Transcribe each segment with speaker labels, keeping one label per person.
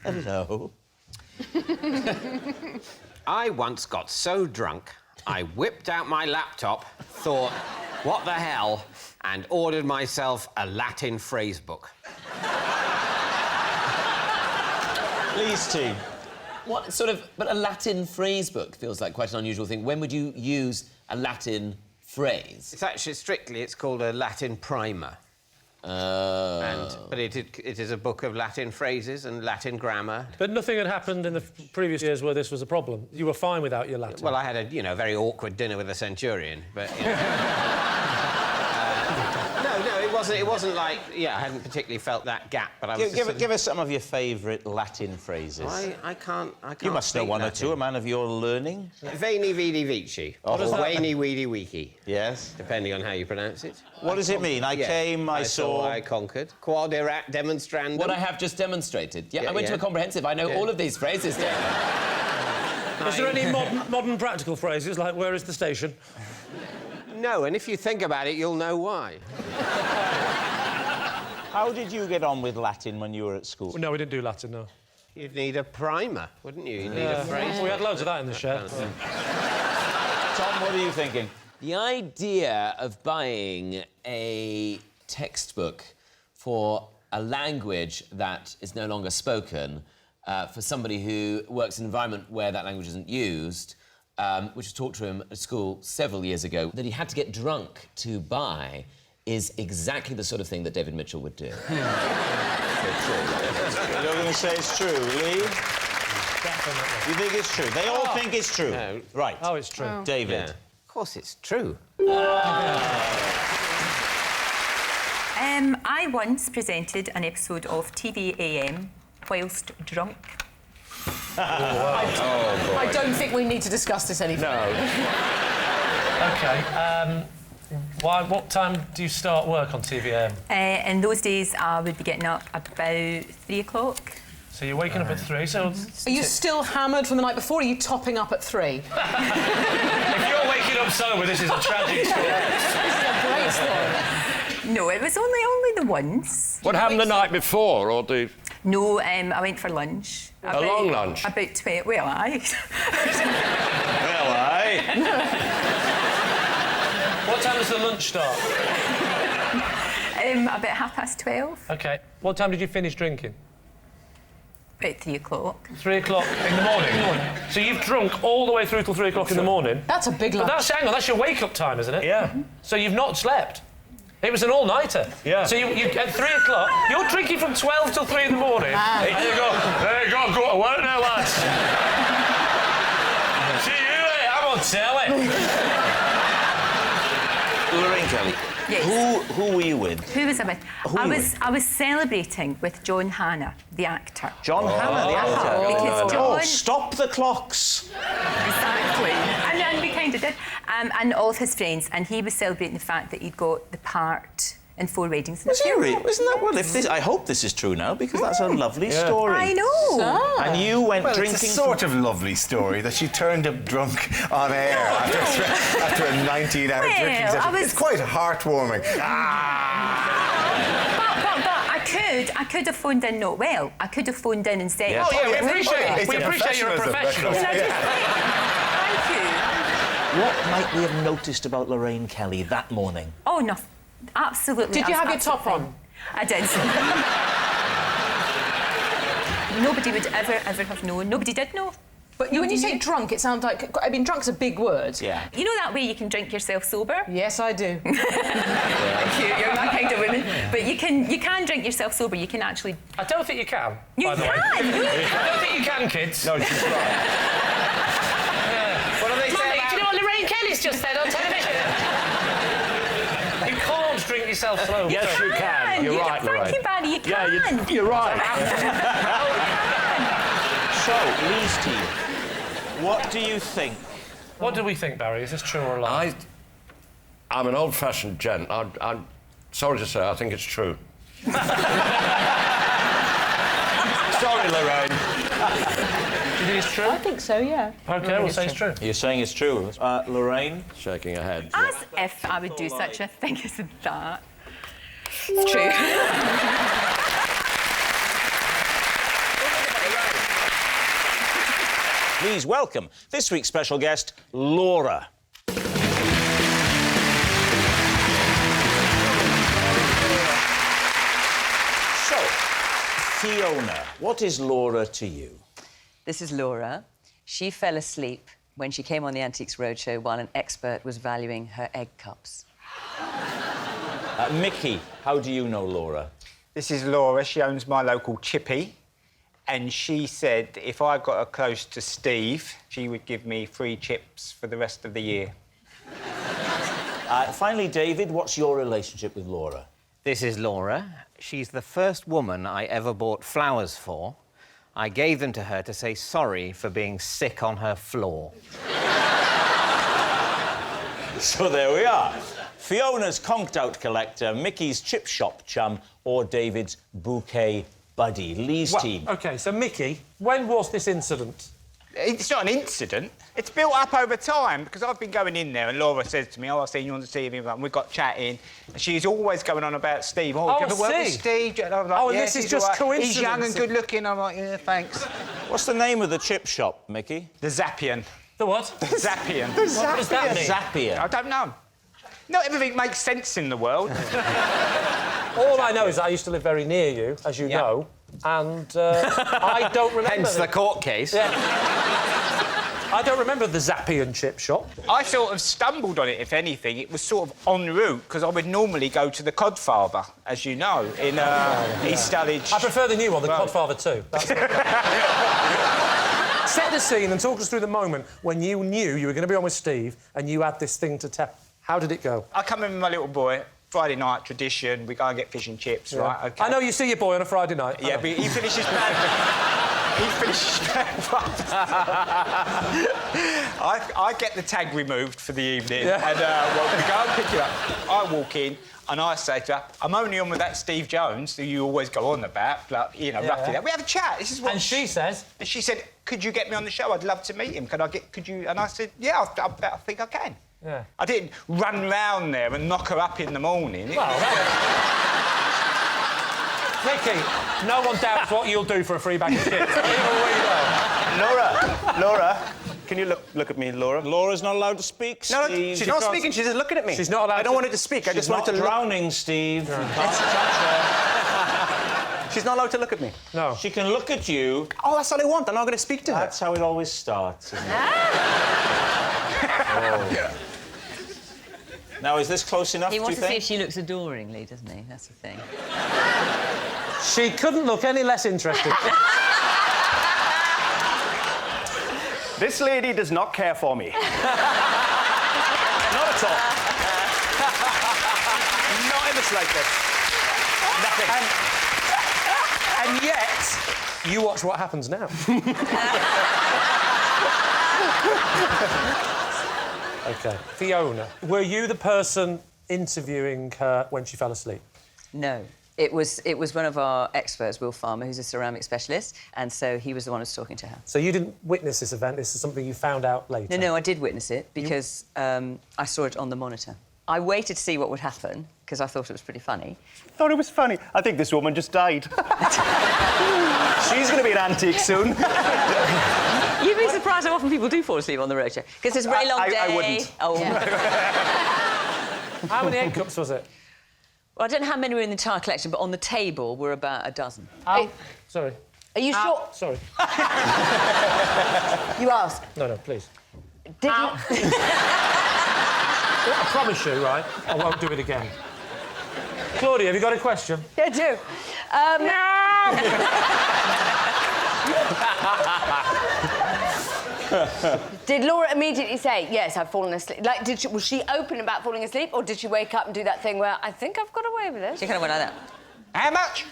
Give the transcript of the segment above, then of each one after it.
Speaker 1: Hello.
Speaker 2: I once got so drunk, I whipped out my laptop, thought, what the hell, and ordered myself a Latin phrasebook.
Speaker 1: Please, team.
Speaker 3: What sort of... But a Latin phrasebook feels like quite an unusual thing. When would you use a Latin phrase?
Speaker 2: It's actually, strictly, it's called a Latin primer. But it is a book of Latin phrases and Latin grammar.
Speaker 4: But nothing had happened in the previous years where this was a problem. You were fine without your Latin.
Speaker 2: Well, I had a, very awkward dinner with a centurion, but, it wasn't like... Yeah, I hadn't particularly felt that gap, but I was
Speaker 1: Give us some of your favourite Latin phrases.
Speaker 2: I can't
Speaker 1: You must know one or two, a man of your learning.
Speaker 2: Veni, vidi, vici.
Speaker 1: Or
Speaker 2: Veni, vidi, wiki.
Speaker 1: Yes.
Speaker 2: Depending on how you pronounce it.
Speaker 1: What does it mean? I came, I saw...
Speaker 2: I conquered. Quod erat demonstrandum.
Speaker 3: What I have just demonstrated. Yeah, I went to a comprehensive. I know all of these phrases, David.
Speaker 4: Is there any modern practical phrases, like, where is the station?
Speaker 2: No, and if you think about it, you'll know why.
Speaker 1: How did you get on with Latin when you were at school?
Speaker 4: Well, no, we didn't do Latin, no.
Speaker 2: You'd need a primer, wouldn't you? You'd need a phrase.
Speaker 4: We had loads of that in the shed.
Speaker 1: Tom, what are you thinking?
Speaker 3: The idea of buying a textbook for a language that is no longer spoken for somebody who works in an environment where that language isn't used, which was taught to him at school several years ago, that he had to get drunk to buy, is exactly the sort of thing that David Mitchell would do.
Speaker 1: You're going to say it's true, Lee?
Speaker 4: Definitely.
Speaker 1: You think it's true? They all think it's true.
Speaker 2: No.
Speaker 1: Right.
Speaker 4: Oh, it's true.
Speaker 1: David.
Speaker 2: Yeah. Of course it's true.
Speaker 5: I once presented an episode of TV AM whilst drunk.
Speaker 6: I don't think we need to discuss this any further.
Speaker 4: OK, what time do you start work on TVM?
Speaker 5: In those days, I would be getting up about 3 o'clock.
Speaker 4: So you're waking up at 3, so...
Speaker 6: Are you still hammered from the night before, or are you topping up at 3?
Speaker 4: If you're waking up sober, this is a tragic story.
Speaker 6: This is a great story.
Speaker 5: No, it was only the once.
Speaker 7: What happened the night before, or the...
Speaker 5: No, I went for lunch.
Speaker 7: A long lunch?
Speaker 5: About 12... Well, aye.
Speaker 1: Well, aye.
Speaker 4: What time does the lunch start?
Speaker 5: About 12:30.
Speaker 4: OK. What time did you finish drinking?
Speaker 5: About 3 o'clock.
Speaker 4: 3 o'clock in the morning? So you've drunk all the way through till 3 o'clock in the morning?
Speaker 6: That's a big lunch.
Speaker 4: But hang on, that's your wake-up time, isn't it?
Speaker 7: Yeah.
Speaker 4: So you've not slept? It was an all-nighter?
Speaker 7: Yeah.
Speaker 4: So you at 3 o'clock, you're drinking from 12 till 3 in the morning, and you go to work now, lads. See you later, I'm on telly.
Speaker 1: Lorraine Kelly.
Speaker 5: Yes.
Speaker 1: Who were you with?
Speaker 5: Who was I with? I was celebrating with John Hannah, the actor.
Speaker 1: John Hannah, the actor.
Speaker 5: Because John...
Speaker 1: stop the clocks.
Speaker 5: Exactly. And we kind of did. And all of his friends, and he was celebrating the fact that he'd got the part in 4 Weddings.
Speaker 1: Was he really? Isn't that well? I hope this is true now, because that's a lovely story.
Speaker 5: I know.
Speaker 1: And you went drinking.
Speaker 8: It's a sort of lovely story that she turned up drunk on air after a 19-hour drinking session. It's quite heartwarming.
Speaker 5: But I could have phoned in not well. I could have phoned in and said...
Speaker 1: Yes.
Speaker 4: Oh, yeah, we appreciate you're a professional.
Speaker 5: Thank you.
Speaker 1: What might we have noticed about Lorraine Kelly that morning?
Speaker 5: Oh, no. Absolutely.
Speaker 6: Did you have your top on?
Speaker 5: I did. Nobody would ever have known. Nobody did know.
Speaker 6: But when you say drunk, it sounds like... I mean, drunk's a big word.
Speaker 1: Yeah.
Speaker 5: You know that way you can drink yourself sober?
Speaker 6: Yes, I do.
Speaker 5: Thank you. You're that kind of woman. But you can drink yourself sober. You can actually...
Speaker 4: I don't think you can,
Speaker 5: You
Speaker 4: by the way.
Speaker 5: can!
Speaker 4: I don't think you can, kids.
Speaker 8: No, she's right.
Speaker 4: What do they say
Speaker 6: Mummy,
Speaker 4: about...
Speaker 6: do you know what Lorraine Kelly's just said on television?
Speaker 4: You can't drink yourself slow.
Speaker 7: Yes, you can. You're right, Lorraine.
Speaker 5: Thank you, Barry. You can.
Speaker 7: Yeah, you're right.
Speaker 1: So, Lee's team, what do you think?
Speaker 4: What do we think, Barry? Is this true or a lie?
Speaker 7: I'm an old-fashioned gent. I'm sorry to say, I think it's true. Sorry, Lorraine.
Speaker 4: Do you think it's true?
Speaker 6: I think so, yeah.
Speaker 4: OK, we'll say it's true.
Speaker 1: You're saying it's true. Lorraine?
Speaker 7: Shaking her head.
Speaker 5: As if I would do such a thing as that. It's true.
Speaker 1: Please welcome this week's special guest, Laura. So, Fiona, what is Laura to you?
Speaker 9: This is Laura. She fell asleep when she came on the Antiques Roadshow while an expert was valuing her egg cups.
Speaker 1: Micky, how do you know Laura?
Speaker 10: This is Laura. She owns my local chippy. And she said if I got her close to Steve, she would give me free chips for the rest of the year.
Speaker 1: Finally, David, what's your relationship with Laura?
Speaker 2: This is Laura. She's the first woman I ever bought flowers for. I gave them to her to say sorry for being sick on her floor.
Speaker 1: So there we are. Fiona's conked-out collector, Micky's chip shop chum, or David's bouquet buddy. Lee's team.
Speaker 4: OK, so, Micky, when was this incident?
Speaker 10: It's not an incident. It's built up over time because I've been going in there and Laura says to me, "Oh, I've seen you on the TV," and we got chatting. And she's always going on about Steve. "Oh, do you ever work with Steve?" And I'm like,
Speaker 4: Oh, and
Speaker 10: yes,
Speaker 4: this is
Speaker 10: he's
Speaker 4: just
Speaker 10: all right.
Speaker 4: coincidence.
Speaker 10: He's young and good-looking. I'm like, "Yeah, thanks."
Speaker 1: What's the name of the chip shop, Micky?
Speaker 10: The Zappian.
Speaker 4: The what?
Speaker 10: The Zappian.
Speaker 4: What does that mean?
Speaker 1: Zappian.
Speaker 10: I don't know. Not everything makes sense in the world.
Speaker 4: All I know is that I used to live very near you, as you know, and I don't remember...
Speaker 2: Hence the court case.
Speaker 4: Yeah. I don't remember the Zappian chip shop.
Speaker 10: I sort of stumbled on it, if anything. It was sort of en route, because I would normally go to the Codfather, as you know, in East Dulwich.
Speaker 4: I prefer the new one, the Codfather 2. Set the scene and talk us through the moment when you knew you were going to be on with Steve and you had this thing to tell. How did it go?
Speaker 10: I come in with my little boy, Friday night tradition, we go and get fish and chips, right? OK.
Speaker 4: I know you see your boy on a Friday night.
Speaker 10: Yeah, but he finishes I get the tag removed for the evening, and well, we go and pick it up. I walk in and I say to her, "I'm only on with that Steve Jones who you always go on about, like, you know, roughly that." We have a chat. This is what.
Speaker 4: And she says.
Speaker 10: And she said, "Could you get me on the show? I'd love to meet him. Could you?" And I said, "Yeah, I think I can."
Speaker 4: Yeah.
Speaker 10: I didn't run round there and knock her up in the morning.
Speaker 4: Micky, no one doubts what you'll do for a free bag of chips. Even we know.
Speaker 11: Laura, can you look at me, Laura?
Speaker 1: Laura's not allowed to speak, Steve.
Speaker 11: No, she's not speaking. She's just looking at me.
Speaker 4: She's not allowed
Speaker 11: I don't want her to speak. I just want her to
Speaker 1: drowning, Steve. You can't touch her.
Speaker 11: She's not allowed to look at me.
Speaker 4: No.
Speaker 1: She can look at you.
Speaker 11: Oh, that's all I want. I'm not going to speak to her.
Speaker 1: That's how it always starts, isn't it? Oh. Now, is this close enough,
Speaker 9: He
Speaker 1: do
Speaker 9: wants
Speaker 1: you
Speaker 9: to see
Speaker 1: think?
Speaker 9: if she looks adoringly, doesn't he? That's the thing.
Speaker 4: She couldn't look any less interested.
Speaker 11: This lady does not care for me. Not at all. Not in the slightest. Nothing.
Speaker 4: And yet, you watch what happens now. OK. Fiona, were you the person interviewing her when she fell asleep?
Speaker 9: No. It was one of our experts, Will Farmer, who's a ceramic specialist, and so he was the one who was talking to her.
Speaker 4: So you didn't witness this event, this is something you found out later?
Speaker 9: No, I did witness it, because I saw it on the monitor. I waited to see what would happen, because I thought it was pretty funny.
Speaker 11: Thought it was funny. I think this woman just died. She's going to be an antique soon.
Speaker 9: You'd be surprised how often people do fall asleep on the roadshow, because it's a very long day.
Speaker 11: I wouldn't.
Speaker 9: Oh.
Speaker 4: How many egg cups was it?
Speaker 9: Well, I don't know how many were in the entire collection, but on the table were about a dozen.
Speaker 4: Oh, sorry.
Speaker 6: Are you sure?
Speaker 4: Sorry.
Speaker 6: You ask.
Speaker 4: No, please.
Speaker 6: Did you...
Speaker 4: I promise you, right, I won't do it again. Claudia, have you got a question?
Speaker 6: I do. Did Laura immediately say, "Yes, I've fallen asleep"? Like, was she open about falling asleep, or did she wake up and do that thing where I think I've got away with this?
Speaker 9: She kind of went like that.
Speaker 10: How much?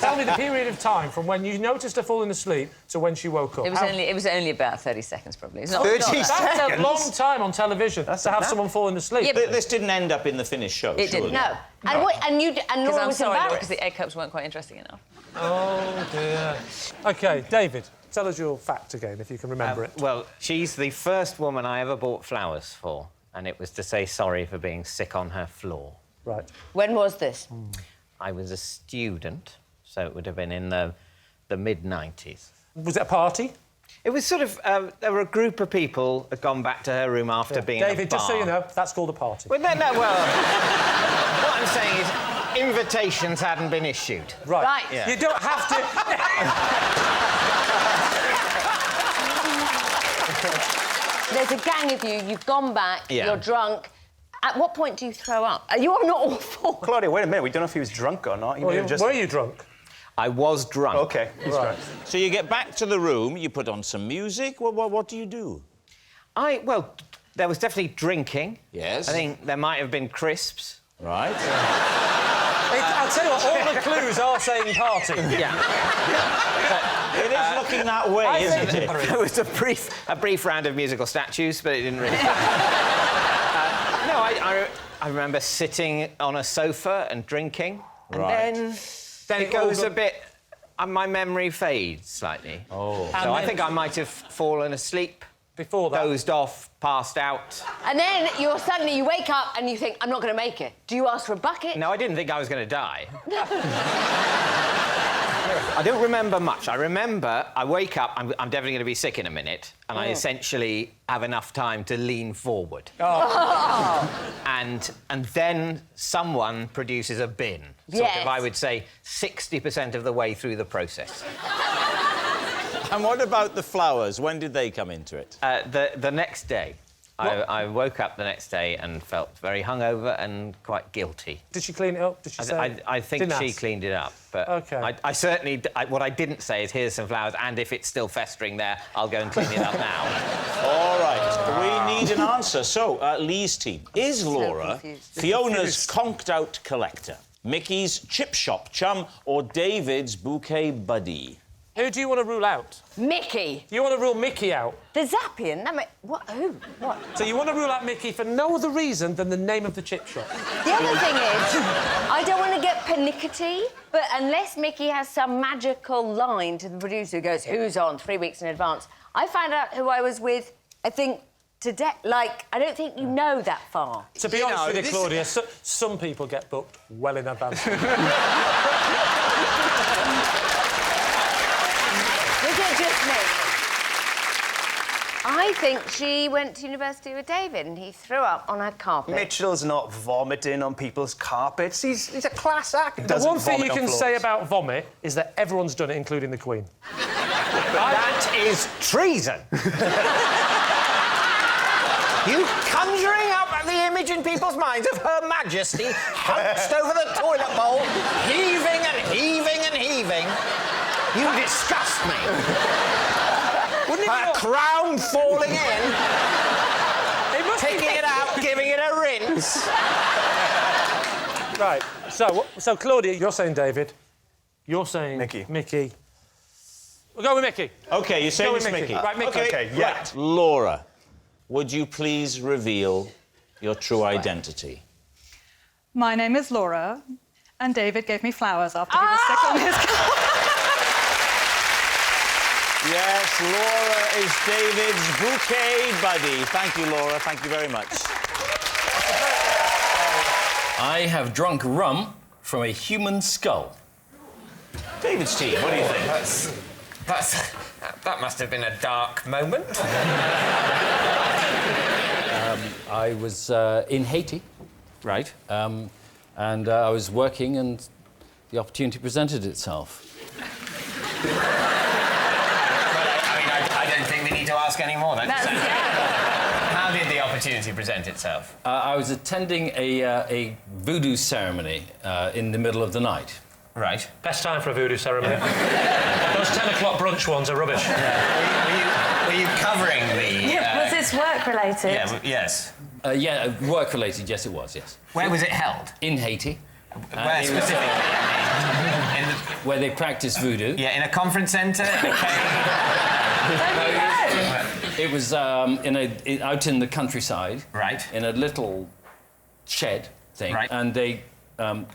Speaker 4: Tell me the period of time from when you noticed her falling asleep to when she woke up.
Speaker 9: It was only about 30 seconds, probably. It's not,
Speaker 10: 30
Speaker 9: not that.
Speaker 10: seconds?
Speaker 4: That's a long time on television to have someone falling asleep.
Speaker 9: Yeah,
Speaker 1: This didn't end up in the finished show,
Speaker 9: It didn't.
Speaker 1: surely.
Speaker 6: No. And Laura
Speaker 9: I'm
Speaker 6: was
Speaker 9: sorry,
Speaker 6: embarrassed.
Speaker 9: because the egg cups weren't quite interesting enough.
Speaker 4: Oh, dear. OK, David, tell us your fact again, if you can remember it.
Speaker 2: Well, she's the first woman I ever bought flowers for, and it was to say sorry for being sick on her floor.
Speaker 4: Right.
Speaker 6: When was this?
Speaker 2: I was a student, so it would have been in the mid-90s.
Speaker 4: Was it a party?
Speaker 2: It was sort of... there were a group of people had gone back to her room after being
Speaker 4: David,
Speaker 2: at a bar.
Speaker 4: just so you know, that's called a party.
Speaker 2: Well, no, well... what I'm saying is invitations hadn't been issued.
Speaker 4: Right.
Speaker 2: Yeah.
Speaker 4: You don't have to...
Speaker 6: There's a gang of you, you've gone back,
Speaker 2: Yeah.
Speaker 6: you're drunk. At what point do you throw up? You are not awful.
Speaker 11: Claudia, wait a minute. We don't know if he was drunk or not.
Speaker 4: Were you drunk?
Speaker 2: I was drunk.
Speaker 11: OK, he's drunk.
Speaker 1: So you get back to the room, you put on some music. What do you do?
Speaker 2: Well, there was definitely drinking.
Speaker 1: Yes.
Speaker 2: I think there might have been crisps.
Speaker 1: Right.
Speaker 4: I'll tell you what, all the clues are saying party.
Speaker 2: Yeah.
Speaker 1: It is looking that way, isn't it?
Speaker 2: There was a brief round of musical statues, but it didn't really... no, I remember sitting on a sofa and drinking, and then it goes a bit... my memory fades slightly.
Speaker 1: Oh.
Speaker 2: So I think I might have fallen asleep.
Speaker 4: Before that?
Speaker 2: Dozed off, passed out.
Speaker 6: And then you wake up and you think, I'm not going to make it. Do you ask for a bucket?
Speaker 2: No, I didn't think I was going to die. I don't remember much. I remember I wake up, I'm definitely going to be sick in a minute, and I essentially have enough time to lean forward.
Speaker 6: Oh.
Speaker 2: And then someone produces a bin. Sort
Speaker 6: Yes.
Speaker 2: of, I would say, 60% of the way through the process.
Speaker 1: And what about the flowers? When did they come into it?
Speaker 2: The next day. I woke up the next day and felt very hungover and quite guilty.
Speaker 4: Did she clean it up? Did she say?
Speaker 2: I think
Speaker 4: Didn't
Speaker 2: she
Speaker 4: ask?
Speaker 2: cleaned it up, but
Speaker 4: OK.
Speaker 2: I certainly... what I didn't say is, here's some flowers, and if it's still festering there, I'll go and clean it up now.
Speaker 1: All right, we need an answer. So, Lee's team. Is Laura Fiona's conked-out collector, Micky's chip shop chum, or David's bouquet buddy?
Speaker 4: Who do you want to rule out?
Speaker 6: Micky.
Speaker 4: You want to rule Micky out?
Speaker 6: The Zappian? What? Who? What?
Speaker 4: So you want to rule out Micky for no other reason than the name of the chip shop?
Speaker 6: The other thing is, I don't want to get pernickety, but unless Micky has some magical line to the producer who goes, who's on 3 weeks in advance, I found out who I was with, I think, today. Like, I don't think you know that far.
Speaker 4: To be honest with you, Claudia, some people get booked well in advance.
Speaker 6: Was it just me? I think she went to university with David and he threw up on her carpet.
Speaker 11: Mitchell's not vomiting on people's carpets. He's a class act.
Speaker 4: The one thing you can say about vomit is that everyone's done it, including the Queen.
Speaker 2: That is treason! You conjuring up the image in people's minds of Her Majesty hunched over the toilet bowl, heaving and heaving and heaving. You disgust me. Wouldn't it be crown falling in, picking it out, giving it a rinse?
Speaker 4: Right, so Claudia, you're saying David. You're saying...
Speaker 11: Micky.
Speaker 4: Micky. We'll go with Micky.
Speaker 1: OK, you're saying it's Micky.
Speaker 4: Right, Micky.
Speaker 11: OK, yeah.
Speaker 1: Right, Laura, would you please reveal your true identity?
Speaker 12: My name is Laura, and David gave me flowers after he was sick on his car.
Speaker 1: Yes, Laura is David's bouquet buddy. Thank you, Laura. Thank you very much.
Speaker 13: I have drunk rum from a human skull.
Speaker 1: David's team, what do you think?
Speaker 2: That must have been a dark moment.
Speaker 13: I was in Haiti.
Speaker 2: Right.
Speaker 13: And I was working and the opportunity presented itself.
Speaker 2: I don't think we need to ask any more then. How did the opportunity present itself?
Speaker 13: I was attending a voodoo ceremony in the middle of the night.
Speaker 2: Right.
Speaker 4: Best time for a voodoo ceremony. Those 10 o'clock brunch ones are rubbish.
Speaker 2: Were you covering the...
Speaker 5: Was this work-related?
Speaker 2: Yes.
Speaker 13: Yeah, work-related, yes, it was, yes.
Speaker 2: Where was it held?
Speaker 13: In Haiti.
Speaker 2: Where specifically?
Speaker 13: Where they practice voodoo.
Speaker 2: Yeah, in a conference centre?
Speaker 13: It was out in the countryside.
Speaker 2: Right.
Speaker 13: In a little shed thing.
Speaker 2: Right.
Speaker 13: And they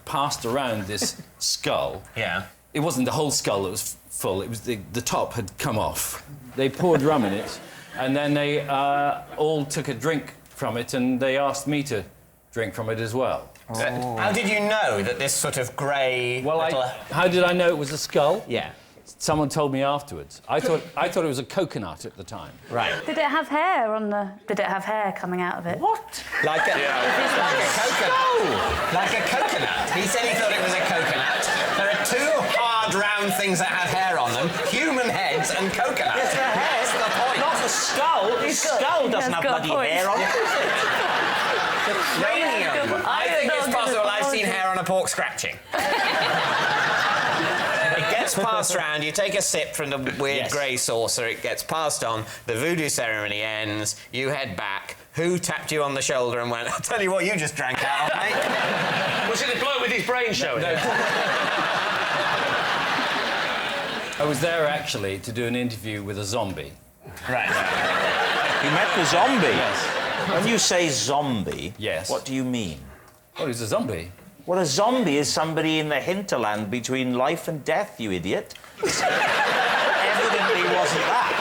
Speaker 13: passed around this skull.
Speaker 2: Yeah.
Speaker 13: It wasn't the whole skull that was full, it was the top had come off. They poured rum in it, and then they all took a drink from it, and they asked me to drink from it as well.
Speaker 2: How did you know that this sort of grey...
Speaker 13: Well, how did I know it was a skull?
Speaker 2: Yeah.
Speaker 13: someone told me afterwards. I thought it was a coconut at the time.
Speaker 2: Right.
Speaker 14: Did it have hair on the... Did it have hair coming out of it?
Speaker 2: What? Like a coconut. Like a coconut. He said he thought it was a coconut. There are two hard, round things that have hair on them. Human heads and coconuts.
Speaker 1: Yes, the head.
Speaker 2: That's the point.
Speaker 1: Not the skull. The skull doesn't have bloody hair on it, does it?
Speaker 2: The cranium. I think it's possible I've seen hair on a pork scratching. It gets passed round, you take a sip from the weird grey saucer, it gets passed on, the voodoo ceremony ends, you head back. Who tapped you on the shoulder and went, I'll tell you what you just drank out of, mate?
Speaker 15: Was it the bloke with his brain showing?
Speaker 13: No. I was there, actually, to do an interview with a zombie.
Speaker 2: Right.
Speaker 1: You met the zombie?
Speaker 13: Yes.
Speaker 1: When you say zombie,
Speaker 13: yes,
Speaker 1: what do you mean?
Speaker 13: Oh, he's a zombie.
Speaker 1: Well, a zombie is somebody in the hinterland between life and death, you idiot. Evidently wasn't that.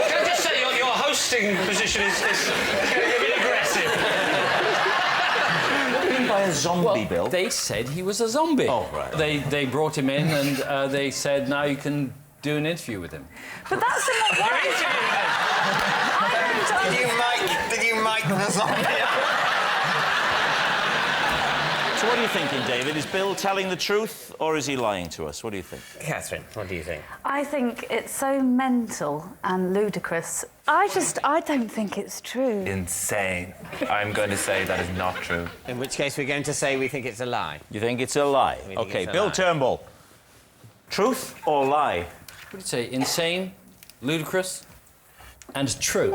Speaker 15: Can I just say your hosting position is getting a bit aggressive?
Speaker 1: What do you mean by a zombie, Bill?
Speaker 13: They said he was a zombie.
Speaker 1: Oh, right.
Speaker 13: They brought him in and they said, now you can do an interview with him.
Speaker 14: But that's not right.
Speaker 2: Did you mic the zombie?
Speaker 1: So what are you thinking, David? Is Bill telling the truth or is he lying to us? What do you think?
Speaker 2: Catherine, what do you think?
Speaker 14: I think it's so mental and ludicrous. I don't think it's true.
Speaker 8: Insane. I'm going to say that is not true.
Speaker 2: In which case we're going to say we think it's a lie.
Speaker 1: You think it's a lie? OK, Bill Turnbull. Truth or lie?
Speaker 13: What do you say? Insane, ludicrous, and true.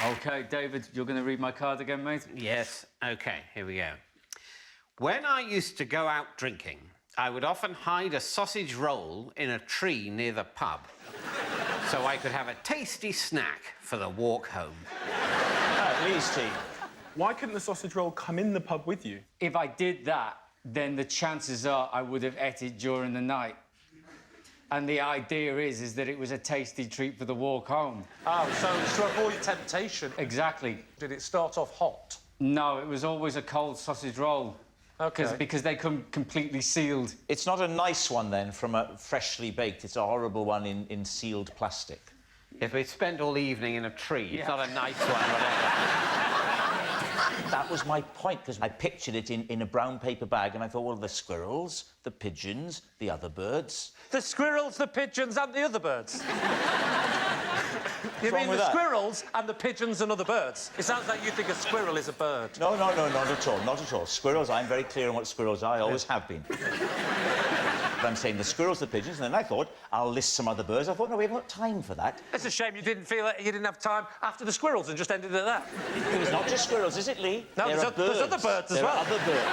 Speaker 15: OK, David, you're going to read my card again, mate?
Speaker 16: Yes. OK, here we go. When I used to go out drinking, I would often hide a sausage roll in a tree near the pub so I could have a tasty snack for the walk home.
Speaker 1: Lee's team.
Speaker 17: Why couldn't the sausage roll come in the pub with you?
Speaker 15: If I did that, then the chances are I would have ate it during the night. And the idea is that it was a tasty treat for the walk home.
Speaker 4: Oh, so it's to avoid temptation.
Speaker 15: Exactly.
Speaker 4: Did it start off hot?
Speaker 15: No, it was always a cold sausage roll.
Speaker 4: OK.
Speaker 15: Because they come completely sealed.
Speaker 1: It's not a nice one, then, from a freshly baked. It's a horrible one in sealed plastic.
Speaker 16: If we spent all the evening in a tree, it's not a nice one, whatever.
Speaker 1: That was my point, because I pictured it in a brown paper bag, and I thought, well, the squirrels, the pigeons, the other birds.
Speaker 4: The squirrels, the pigeons and the other birds? You
Speaker 1: wrong
Speaker 4: mean
Speaker 1: with
Speaker 4: the
Speaker 1: that?
Speaker 4: squirrels and the pigeons and other birds? It sounds like you think a squirrel is a bird.
Speaker 1: No, not at all, not at all. Squirrels, I'm very clear on what squirrels are, I always have been. But I'm saying the squirrels, the pigeons, and then I thought, I'll list some other birds. I thought, no, we haven't got time for that.
Speaker 4: It's a shame you didn't feel that you didn't have time after the squirrels and just ended at that.
Speaker 1: It was not just squirrels, is it, Lee?
Speaker 4: No, there's other birds as well.
Speaker 1: There are other birds.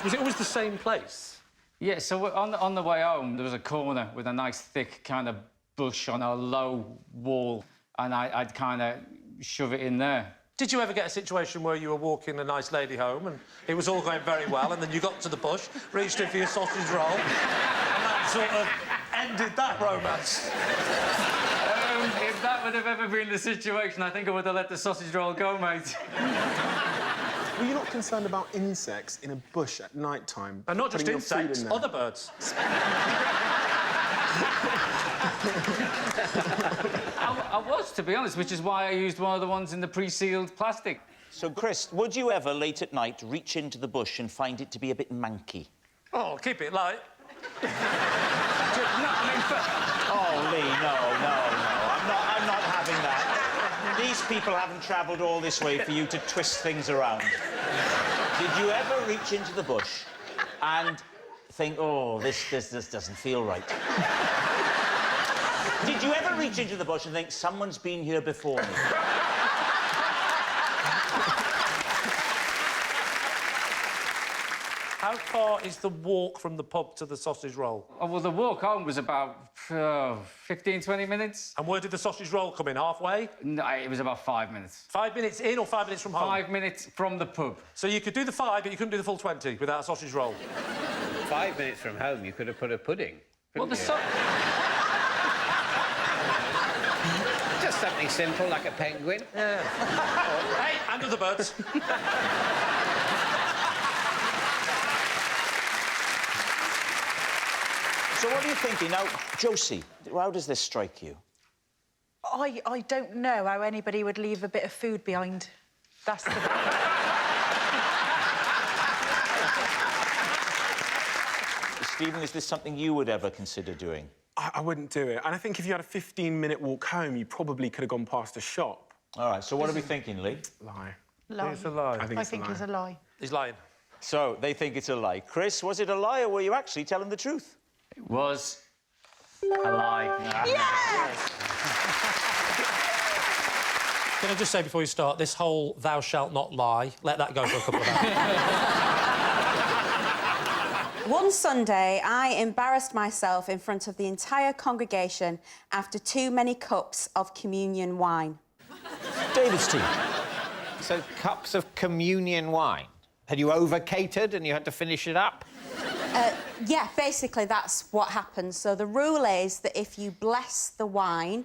Speaker 4: Was it always the same place?
Speaker 15: Yeah, so on the way home, there was a corner with a nice, thick kind of bush on a low wall, and I'd kind of shove it in there.
Speaker 4: Did you ever get a situation where you were walking a nice lady home and it was all going very well, and then you got to the bush, reached in for your sausage roll, and that sort of ended that romance?
Speaker 15: If that would have ever been the situation, I think I would have let the sausage roll go, mate.
Speaker 17: Were you not concerned about insects in a bush at night time?
Speaker 4: And not just
Speaker 17: putting your food
Speaker 4: insects,
Speaker 17: in there?
Speaker 4: other birds.
Speaker 15: I was, to be honest, which is why I used one of the ones in the pre-sealed plastic.
Speaker 1: So, Chris, would you ever, late at night, reach into the bush and find it to be a bit manky?
Speaker 4: Oh, keep it light.
Speaker 1: Oh, Lee, no. I'm not having that. These people haven't travelled all this way for you to twist things around. Did you ever reach into the bush and think, oh, this doesn't feel right? Did you ever reach into the bush and think, someone's been here before me?
Speaker 4: How far is the walk from the pub to the sausage roll?
Speaker 15: Oh, well, the walk home was about 15, 20 minutes.
Speaker 4: And where did the sausage roll come in? Halfway?
Speaker 15: No, it was about 5 minutes.
Speaker 4: 5 minutes in or 5 minutes from home?
Speaker 15: 5 minutes from the pub.
Speaker 4: So you could do the 5, but you couldn't do the full 20 without a sausage roll?
Speaker 16: 5 minutes from home, you could have put a pudding.
Speaker 15: Well, the
Speaker 16: Just something simple, like a penguin.
Speaker 4: Yeah. Hey, and other birds.
Speaker 1: So what are you thinking? Now, Josie, how does this strike you?
Speaker 14: I don't know how anybody would leave a bit of food behind. That's the...
Speaker 1: Stephen, is this something you would ever consider doing?
Speaker 17: I wouldn't do it. And I think if you had a 15-minute walk home, you probably could have gone past a shop.
Speaker 1: All right, so what are we thinking, Lee?
Speaker 17: Lie.
Speaker 12: Lie.
Speaker 4: It's a lie.
Speaker 17: I think it's
Speaker 12: a lie.
Speaker 4: He's lying.
Speaker 1: So, they think it's a lie. Chris, was it a lie, or were you actually telling the truth?
Speaker 15: It was a lie.
Speaker 6: Yes!
Speaker 4: Can I just say before you start, this whole thou shalt not lie, let that go for a couple of hours.
Speaker 18: One Sunday, I embarrassed myself in front of the entire congregation after too many cups of communion wine.
Speaker 1: David's team.
Speaker 2: So, cups of communion wine. Had you over-catered and you had to finish it up?
Speaker 18: Yeah, basically that's what happens. So the rule is that if you bless the wine,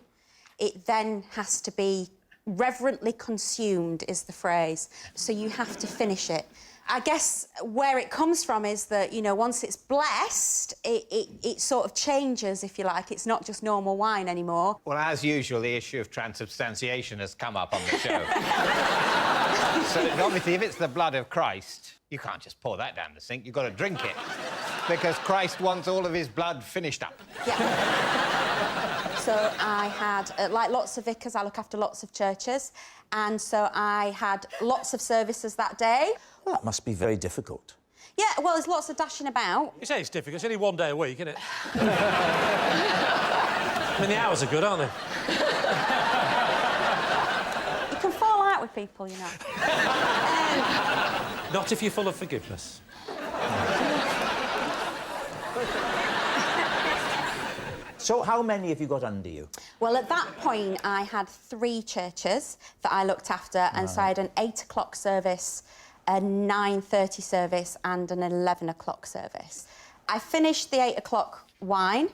Speaker 18: it then has to be reverently consumed, is the phrase. So you have to finish it. I guess where it comes from is that, you know, once it's blessed, it sort of changes, if you like. It's not just normal wine anymore.
Speaker 2: Well, as usual, the issue of transubstantiation has come up on the show. So, obviously, if it's the blood of Christ, you can't just pour that down the sink. You've got to drink it. Because Christ wants all of his blood finished up.
Speaker 18: Yeah. So I had, like lots of vicars, I look after lots of churches, and so I had lots of services that day.
Speaker 1: Well, that must be very difficult.
Speaker 18: Yeah, well, there's lots of dashing about.
Speaker 4: You say it's difficult. It's only one day a week, isn't it? I mean, the hours are good, aren't they?
Speaker 18: You can fall out with people, you know.
Speaker 4: Not if you're full of forgiveness.
Speaker 1: So how many have you got under you?
Speaker 18: Well, at that point, I had 3 churches that I looked after, and so I had an 8 o'clock service, a 9:30 service and an 11 o'clock service. I finished the 8 o'clock wine,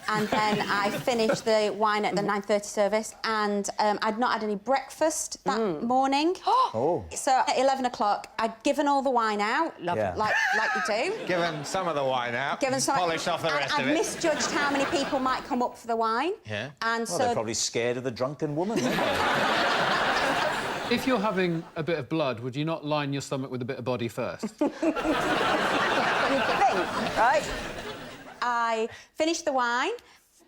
Speaker 18: and then I finished the wine at the 9:30 service, and I'd not had any breakfast that morning.
Speaker 1: Oh.
Speaker 18: So at 11 o'clock, I'd given all the wine out,
Speaker 2: Yeah.
Speaker 18: like you do.
Speaker 2: Given some of the wine out, polished off the rest
Speaker 18: I'd
Speaker 2: of it.
Speaker 18: misjudged how many people might come up for the wine.
Speaker 2: Yeah.
Speaker 18: And
Speaker 1: Well,
Speaker 18: so
Speaker 1: they're probably scared of the drunken woman, aren't they?
Speaker 19: If you're having a bit of blood, would you not line your stomach with a bit of body first?
Speaker 18: Right? I finished the wine,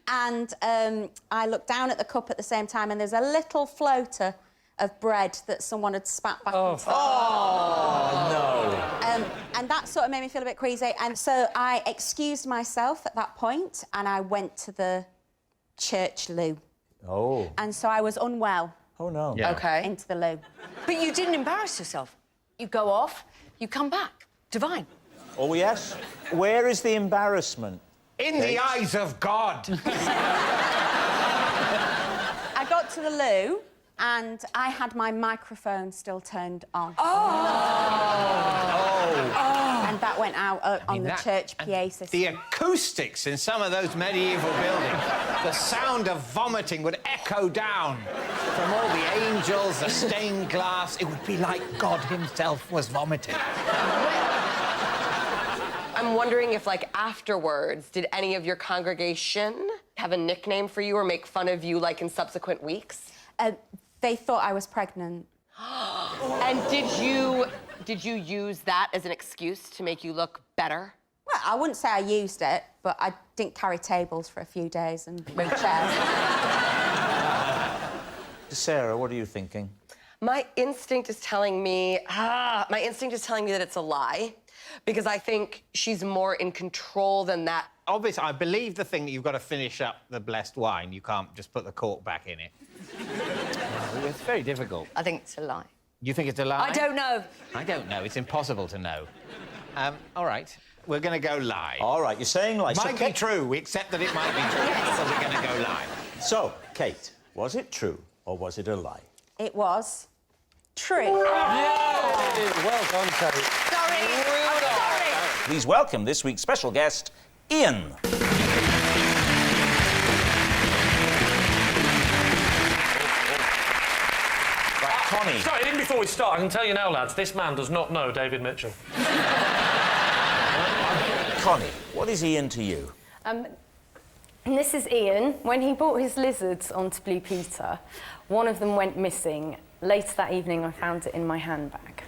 Speaker 18: and I looked down at the cup at the same time, and there's a little floater of bread that someone had spat back into the
Speaker 1: no.
Speaker 18: and that sort of made me feel a bit queasy, and so I excused myself at that point, and I went to the church loo.
Speaker 1: Oh.
Speaker 18: And so I was unwell.
Speaker 1: Oh, no.
Speaker 6: Yeah. OK.
Speaker 18: Into the loo.
Speaker 6: But you didn't embarrass yourself. You go off, you come back. Divine.
Speaker 1: Oh, yes? Where is the embarrassment?
Speaker 2: In the eyes of God.
Speaker 18: I got to the loo, and I had my microphone still turned on. And that went out on the church PA system.
Speaker 2: The acoustics in some of those medieval buildings, the sound of vomiting would echo down from all the angels, the stained glass. It would be like God himself was vomiting.
Speaker 20: I'm wondering if, like, afterwards, did any of your congregation have a nickname for you or make fun of you, like, in subsequent weeks?
Speaker 18: They thought I was pregnant.
Speaker 20: And did you use that as an excuse to make you look better?
Speaker 18: Well, I wouldn't say I used it, but I didn't carry tables for a few days and move chairs.
Speaker 1: Sarah, what are you thinking?
Speaker 20: My instinct is telling me that it's a lie, because I think she's more in control than that.
Speaker 2: Obviously, I believe the thing that you've got to finish up the blessed wine. You can't just put the cork back in it. It's very difficult.
Speaker 6: I think it's a lie.
Speaker 2: You think it's a lie?
Speaker 6: I don't know.
Speaker 2: I don't know. It's impossible to know. All right. We're going to go lie.
Speaker 1: All right, you're saying lie.
Speaker 2: Might be true. We accept that it might be true. So we're going to go lie.
Speaker 1: So, Kate, was it true or was it a lie?
Speaker 18: It was true.
Speaker 4: Well done, Kate.
Speaker 6: Sorry. I'm sorry.
Speaker 1: Please welcome this week's special guest, Ian. Konnie.
Speaker 4: Sorry, even before we start, I can tell you now, lads, this man does not know David Mitchell.
Speaker 1: Konnie, what is Ian to you?
Speaker 21: And this is Ian. When he brought his lizards onto Blue Peter, one of them went missing. Later that evening, I found it in my handbag.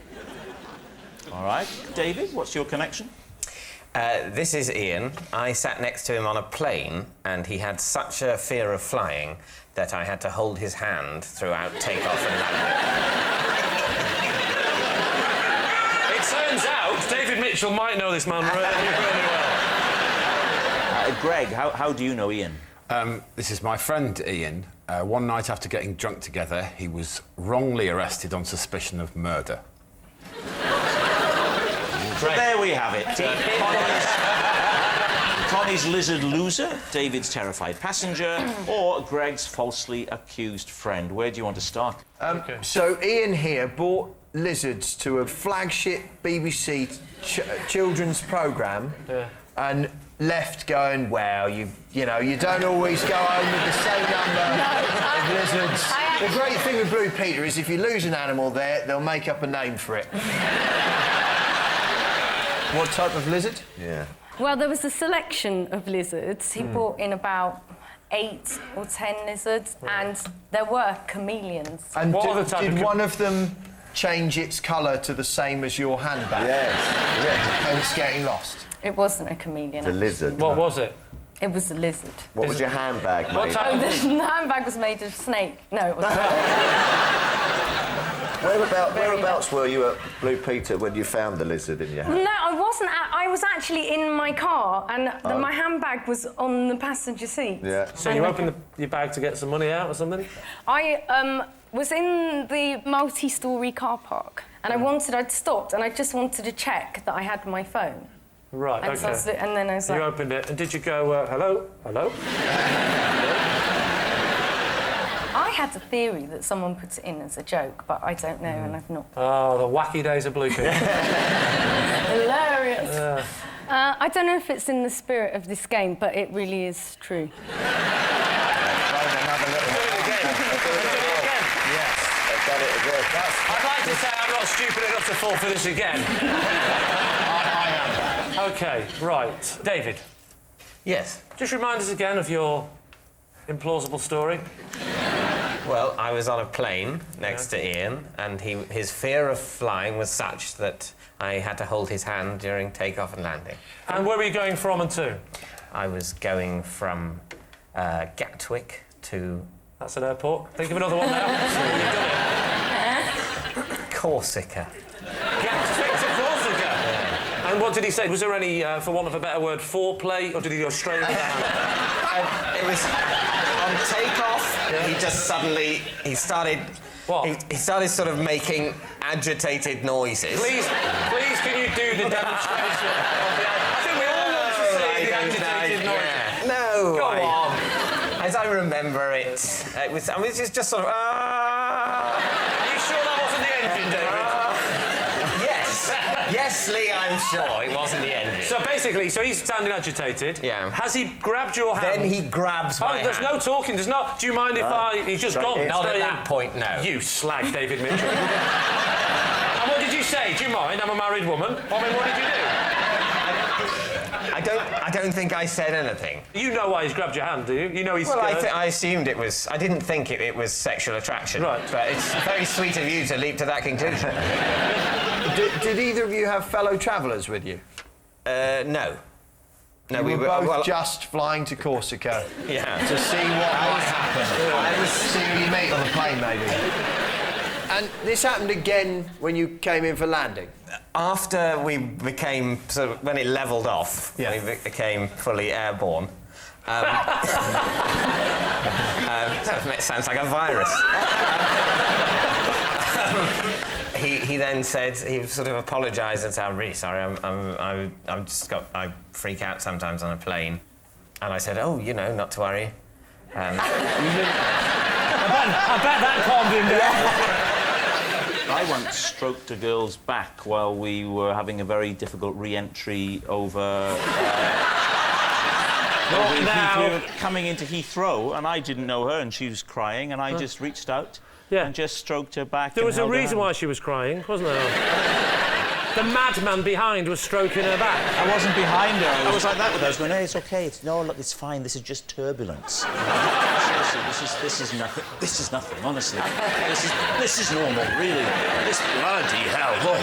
Speaker 1: All right. David, what's your connection?
Speaker 2: This is Ian. I sat next to him on a plane, and he had such a fear of flying that I had to hold his hand throughout takeoff and landing.
Speaker 7: It turns out David Mitchell might know this man really, really well.
Speaker 1: Greg, how do you know Ian?
Speaker 22: This is my friend Ian. One night after getting drunk together, he was wrongly arrested on suspicion of murder.
Speaker 1: So there we have it. Connie's lizard loser, David's terrified passenger, or Greg's falsely accused friend. Where do you want to start?
Speaker 23: So Ian here brought lizards to a flagship BBC children's programme and left going, well, you know, you don't always go home with the same number of lizards. The great thing with Blue Peter is if you lose an animal there, they'll make up a name for it. What type of lizard? Yeah.
Speaker 21: Well, there was a selection of lizards. He brought in about 8 or 10 lizards, and there were chameleons.
Speaker 23: And did one of them change its colour to the same as your handbag? Yes. And it's getting lost.
Speaker 21: It wasn't a chameleon.
Speaker 23: The lizard.
Speaker 7: What was it?
Speaker 21: It was a lizard.
Speaker 23: What was your handbag made?
Speaker 21: The handbag was made of snake. No, it wasn't.
Speaker 23: Whereabouts were you at Blue Peter when you found the lizard in your hand?
Speaker 21: No, I wasn't. I was actually in my car, and my handbag was on the passenger seat.
Speaker 23: Yeah.
Speaker 7: So you opened your bag to get some money out or something?
Speaker 21: I was in the multi-storey car park, and I'd stopped, and I just wanted to check that I had my phone.
Speaker 7: Right,
Speaker 21: and
Speaker 7: OK.
Speaker 21: So and then I was like...
Speaker 7: You opened it, and did you go, hello? Hello?
Speaker 21: I had a theory that someone put it in as a joke, but I don't know, and I've not...
Speaker 7: Oh, the wacky days of Blue Peter.
Speaker 21: Hilarious. I don't know if it's in the spirit of this game, but it really is true.
Speaker 7: I'd like to say I'm not stupid enough to fall for this again. I am. OK, right. David.
Speaker 2: Yes?
Speaker 7: Just remind us again of your implausible story.
Speaker 2: Well, I was on a plane next to Ian, and his fear of flying was such that I had to hold his hand during takeoff and landing.
Speaker 7: And where were you going from and to?
Speaker 2: I was going from Gatwick to...
Speaker 7: That's an airport. Think of another one now.
Speaker 2: Corsica.
Speaker 7: Gatwick to Corsica? Yeah. And what did he say? Was there any, for want of a better word, foreplay, or did he go straight into the hand?
Speaker 2: It was on takeoff. Yeah. He just suddenly started. What? He started sort of making agitated noises.
Speaker 7: Please, can you do the demonstration? I think we all want to see the agitated noises.
Speaker 2: Yeah. No. Go on. As I remember it, it was just sort of.
Speaker 7: Are you sure that wasn't the engine, David?
Speaker 2: Yes. Yes, Lee, I'm sure it wasn't the engine.
Speaker 7: So basically, he's standing agitated.
Speaker 2: Yeah.
Speaker 7: Has he grabbed your hand?
Speaker 2: Then he grabs my hand.
Speaker 7: There's no talking. There's not. Do you mind if he's just gone?
Speaker 2: Not at that point, no.
Speaker 7: You slag, David Mitchell. And what did you say? Do you mind? I'm a married woman. I mean, what did you do?
Speaker 2: I don't think I said anything.
Speaker 7: You know why he's grabbed your hand, do you? You know he's...
Speaker 2: Well, I assumed it was... I didn't think it was sexual attraction.
Speaker 7: Right.
Speaker 2: But it's very sweet of you to leap to that conclusion.
Speaker 23: Did either of you have fellow travellers with you?
Speaker 2: No. No,
Speaker 23: we were both just flying to Corsica.
Speaker 2: Yeah.
Speaker 23: To see what might happen.
Speaker 2: I was...
Speaker 23: See who you meet on the plane, maybe. And this happened again when you came in for landing?
Speaker 2: After we became... sort of, when it levelled off, we became fully airborne. That sounds like a virus. He then said, he sort of apologised and said, I'm really sorry, I freak out sometimes on a plane. And I said, oh, you know, not to worry. I
Speaker 7: bet that calmed him down.
Speaker 1: I once stroked a girl's back while we were having a very difficult re-entry over... we were coming into Heathrow, and I didn't know her, and she was crying, and I just reached out and just stroked her back.
Speaker 7: There was a reason why she was crying, wasn't there? the madman behind was stroking her back.
Speaker 1: I wasn't behind her. I was like that with her. I was going, hey, it's OK. No, look, it's fine. This is just turbulence. Seriously, this is nothing. This is nothing, honestly. This is normal, really. This bloody hell. Look.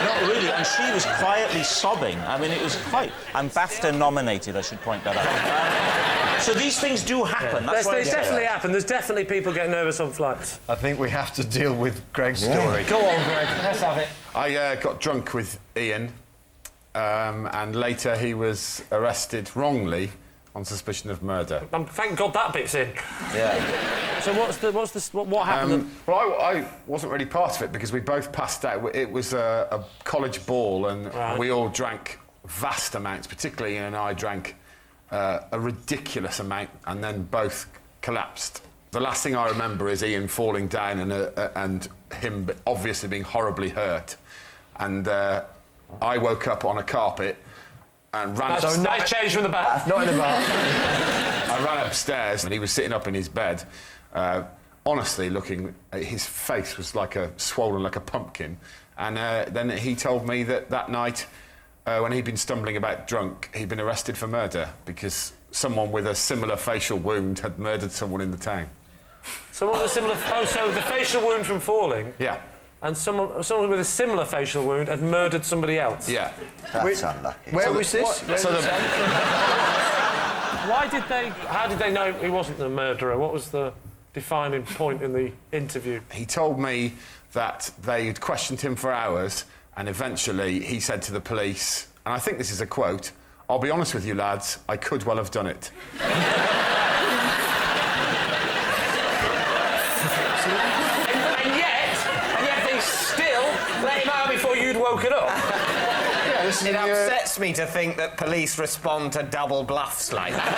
Speaker 1: Not really. And she was quietly sobbing. I mean, it was quite... I'm BAFTA nominated, I should point that out. So these things do happen.
Speaker 7: They definitely happen. There's definitely people getting nervous on flights.
Speaker 23: I think we have to deal with Greg's story.
Speaker 7: Go on, Greg. Let's have it.
Speaker 22: I got drunk with Ian, and later he was arrested wrongly on suspicion of murder.
Speaker 7: Thank God that bit's in.
Speaker 22: Yeah.
Speaker 7: So what happened?
Speaker 22: Well, I wasn't really part of it because we both passed out. It was a college ball, and we all drank vast amounts. Particularly Ian and I drank a ridiculous amount, and then both collapsed. The last thing I remember is Ian falling down and him obviously being horribly hurt. And I woke up on a carpet and ran...
Speaker 7: Nice change from the bath.
Speaker 23: Not in the bath.
Speaker 22: I ran upstairs and he was sitting up in his bed, honestly looking... His face was swollen like a pumpkin. And then he told me that night, when he'd been stumbling about drunk, he'd been arrested for murder because someone with a similar facial wound had murdered someone in the town.
Speaker 7: Someone with a similar... Oh, so the facial wound from falling?
Speaker 22: Yeah.
Speaker 7: And someone with a similar facial wound had murdered somebody else?
Speaker 22: Yeah.
Speaker 23: That's unlucky. Where was this?
Speaker 7: How did they know he wasn't the murderer? What was the defining point in the interview?
Speaker 22: He told me that they'd questioned him for hours and eventually he said to the police, and I think this is a quote, "I'll be honest with you, lads, I could well have done it."
Speaker 7: and yet they still let him out before you'd woken up.
Speaker 2: It upsets me to think that police respond to double bluffs like that.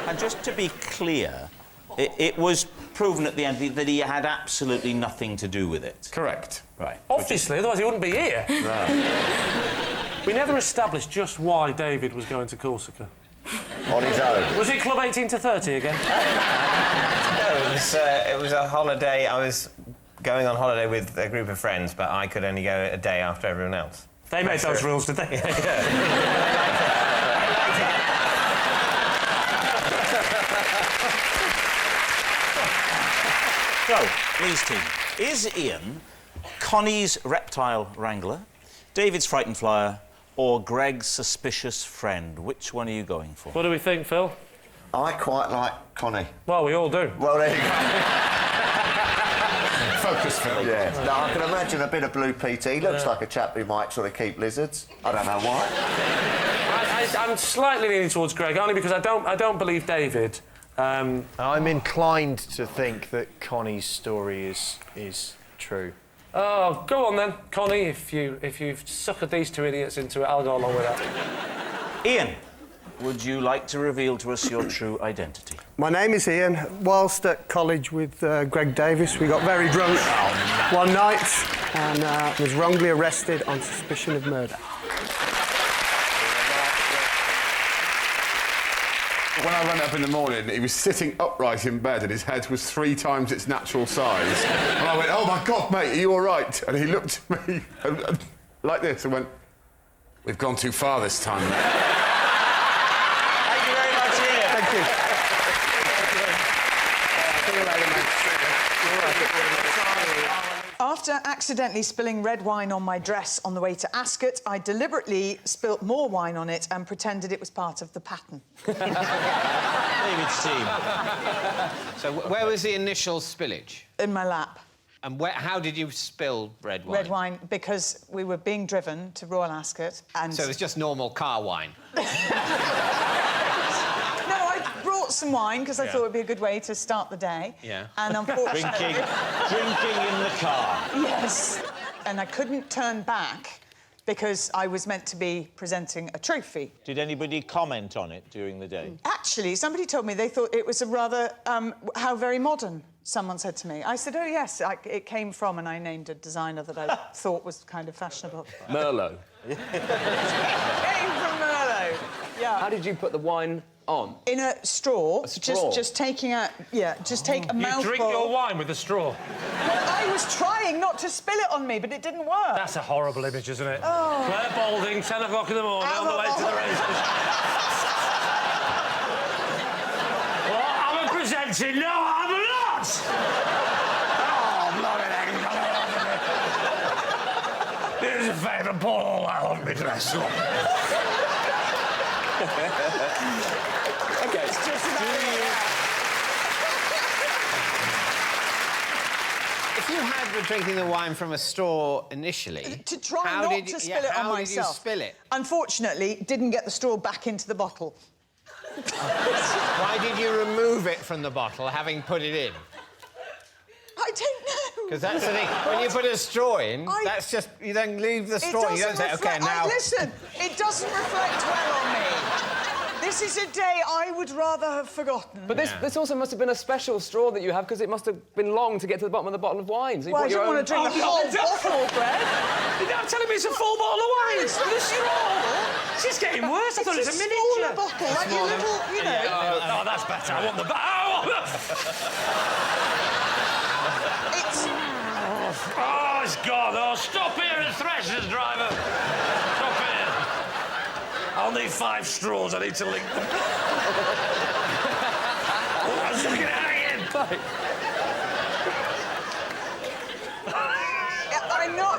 Speaker 1: And just to be clear, it was proven at the end that he had absolutely nothing to do with it.
Speaker 22: Correct.
Speaker 1: Right.
Speaker 7: Obviously, otherwise he wouldn't be here. No. We never established just why David was going to Corsica.
Speaker 23: On his own.
Speaker 7: Was it Club 18 to 30 again?
Speaker 2: No, it was a holiday. I was going on holiday with a group of friends, but I could only go a day after everyone else.
Speaker 7: They made those rules, did they?
Speaker 1: So, Lee's team. Is Ian Konnie's reptile wrangler, David's frightened flyer, or Greg's suspicious friend? Which one are you going for?
Speaker 7: What do we think, Phil?
Speaker 23: I quite like Konnie.
Speaker 7: Well, we all do.
Speaker 23: Well, there you go.
Speaker 22: Focus, Phil.
Speaker 23: Yeah. No, I can imagine a bit of blue PT. He looks like a chap who might sort of keep lizards. I don't know why.
Speaker 7: I'm slightly leaning towards Greg, only because I don't believe David.
Speaker 23: I'm inclined to think that Connie's story is true.
Speaker 7: Oh, go on then, Konnie. If you've suckered these two idiots into it, I'll go along with that.
Speaker 1: Ian, would you like to reveal to us your true identity?
Speaker 3: My name is Ian. Whilst at college with Greg Davies, we got very drunk one night and was wrongly arrested on suspicion of murder.
Speaker 22: When I went up in the morning, he was sitting upright in bed and his head was 3 times its natural size. And I went, "Oh, my God, mate, are you all right?" And he looked at me like this and went, "We've gone too far this time, mate."
Speaker 1: Thank you very much, Ian.
Speaker 3: Thank you.
Speaker 9: After accidentally spilling red wine on my dress on the way to Ascot, I deliberately spilt more wine on it and pretended it was part of the pattern.
Speaker 1: David's team.
Speaker 2: So where was the initial spillage?
Speaker 9: In my lap.
Speaker 2: And how did you spill red wine?
Speaker 9: Red wine, because we were being driven to Royal Ascot and...
Speaker 2: So it was just normal car wine?
Speaker 9: Some wine because I thought it would be a good way to start the day.
Speaker 2: Yeah.
Speaker 9: And unfortunately...
Speaker 1: Drinking in the car.
Speaker 9: Yes. And I couldn't turn back because I was meant to be presenting a trophy.
Speaker 1: Did anybody comment on it during the day?
Speaker 9: Actually, somebody told me they thought it was a rather... how very modern, someone said to me. I said, oh, yes, it came from, and I named a designer that I thought was kind of fashionable.
Speaker 7: Merlot.
Speaker 9: It came from Merlot, yeah.
Speaker 10: How did you put the wine
Speaker 5: on?
Speaker 9: In a straw.
Speaker 5: A straw?
Speaker 9: Just taking a... Yeah, just take a mouthful.
Speaker 4: You drink your wine with a straw?
Speaker 9: Well, I was trying not to spill it on me, but it didn't work.
Speaker 4: That's a horrible image, isn't it?
Speaker 9: Oh.
Speaker 4: Clare Balding, 10 o'clock in the morning, on the way to the races. Well, I'm presenting. No, I'm not! Oh, bloody heck. Here's a favour, pull all that on me dress up.
Speaker 5: OK, it's just
Speaker 16: If you had drinking the wine from a straw initially...
Speaker 9: To try not to spill it on myself.
Speaker 16: How did you spill it?
Speaker 9: Unfortunately, didn't get the straw back into the bottle.
Speaker 16: Why did you remove it from the bottle, having put it in?
Speaker 9: I don't know.
Speaker 16: Because that's the thing. When you put a straw in, that's just... You then leave the straw. You don't say, OK, now...
Speaker 9: Listen, it doesn't reflect well on me. This is a day I would rather have forgotten.
Speaker 5: But this also must have been a special straw that you have, because it must have been long to get to the bottom of the bottle of wine. So you
Speaker 9: well, I
Speaker 5: your
Speaker 9: didn't
Speaker 5: own...
Speaker 9: want to drink the whole bottle, Greg.
Speaker 4: You're not telling me it's a full bottle of wine. It's with a straw. This is getting worse. I thought it was a miniature.
Speaker 9: Smaller bottle, like your little, you know...
Speaker 4: Oh, that's better. I want the... Oh, it's gone. Oh, stop here and Threshers, driver. Stop here. I'll need 5 straws. I need to link them. Oh, I'm just going to hang in.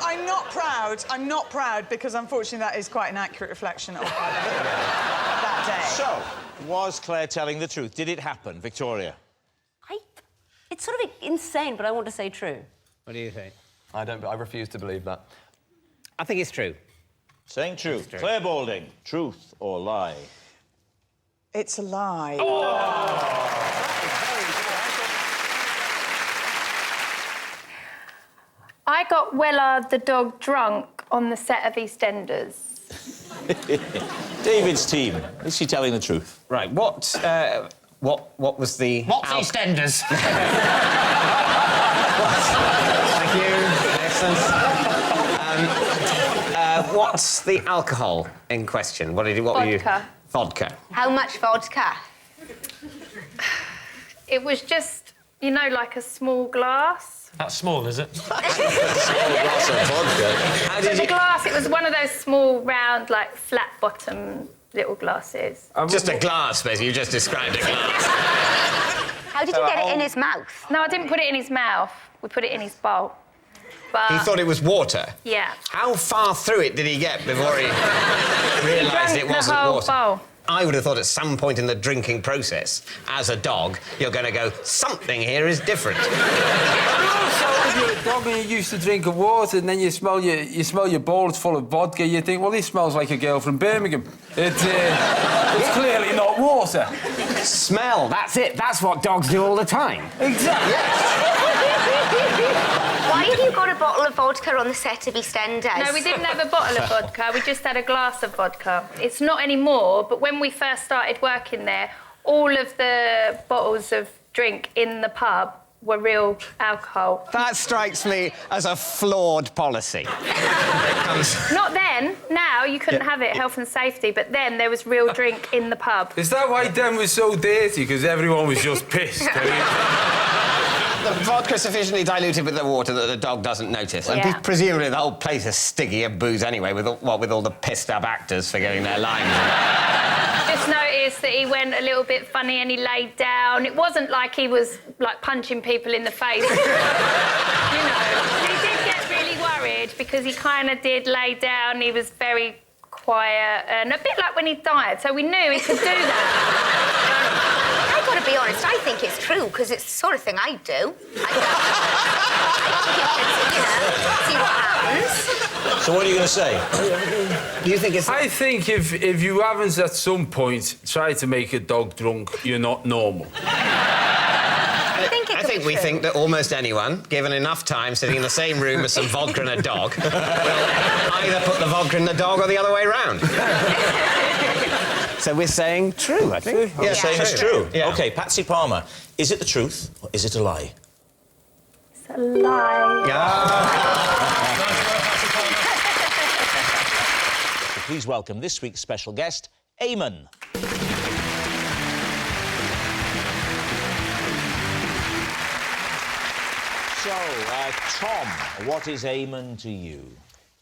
Speaker 9: I'm not proud. I'm not proud because, unfortunately, that is quite an accurate reflection of that day.
Speaker 1: So, was Claire telling the truth? Did it happen, Victoria?
Speaker 10: It's sort of insane, but I want to say true.
Speaker 16: What do you think?
Speaker 5: I don't. I refuse to believe that.
Speaker 16: I think it's true.
Speaker 1: Saying truth. Clare Balding, truth or lie?
Speaker 9: It's a lie.
Speaker 21: I got Wellard the dog drunk on the set of EastEnders.
Speaker 1: David's team. Is she telling the truth?
Speaker 16: Right. What was the...
Speaker 2: What's EastEnders?
Speaker 16: Thank you. Excellent. What's the alcohol in question? What were you... Vodka.
Speaker 6: How much vodka?
Speaker 21: It was just, you know, like a small glass.
Speaker 4: That's small, is it?
Speaker 1: Small glass of vodka.
Speaker 21: The glass, it was one of those small, round, like, flat-bottom little glasses.
Speaker 16: Just a glass, basically. You just described a glass.
Speaker 6: How did you get it in his mouth?
Speaker 21: No, I didn't put it in his mouth. We put it in his bowl. But...
Speaker 16: He thought it was water?
Speaker 21: Yeah.
Speaker 16: How far through it did he get before he realised it wasn't
Speaker 21: the whole
Speaker 16: water?
Speaker 21: Bowl.
Speaker 16: I would have thought at some point in the drinking process, as a dog, you're going to go, something here is different.
Speaker 11: Also, if you're a dog and you're used to drinking water and then you smell your bowl, it's full of vodka, you think, well, this smells like a girl from Birmingham. It's clearly not water.
Speaker 2: Smell, that's it. That's what dogs do all the time.
Speaker 11: Exactly.
Speaker 6: Why have you got a bottle of vodka on the set of EastEnders?
Speaker 21: No, we didn't have a bottle of vodka. We just had a glass of vodka. It's not anymore, but when we first started working there, all of the bottles of drink in the pub were real alcohol.
Speaker 2: That strikes me as a flawed policy.
Speaker 21: Not then. Now you couldn't have it, health and safety, but then there was real drink in the pub.
Speaker 11: Is that why Den was so dirty? Because everyone was just pissed.
Speaker 16: The vodka's sufficiently diluted with the water that the dog doesn't notice. And presumably the whole place is sticky of booze anyway, with all the pissed-up actors forgetting their lines.
Speaker 21: Just noticed that he went a little bit funny and he laid down. It wasn't like he was, like, punching people in the face. You know, he did get really worried because he kind of did lay down. He was very quiet and a bit like when he died, so we knew he could do that.
Speaker 6: I've got to be honest, I think it's true, because it's the sort of thing I do. See what happens.
Speaker 1: So what are you going to say?
Speaker 16: Do you think it's...
Speaker 11: I think if you haven't at some point tried to make a dog drunk, you're not normal.
Speaker 16: I think we think that almost anyone, given enough time sitting in the same room with some vodka and a dog, will either put the vodka in the dog or the other way round.
Speaker 2: So we're saying true, I think.
Speaker 1: You're saying it's true. Yeah. OK, Patsy Palmer, is it the truth or is it a lie?
Speaker 21: It's a lie.
Speaker 1: So please welcome this week's special guest, Eamonn. So, Tom, what is Eamonn to you?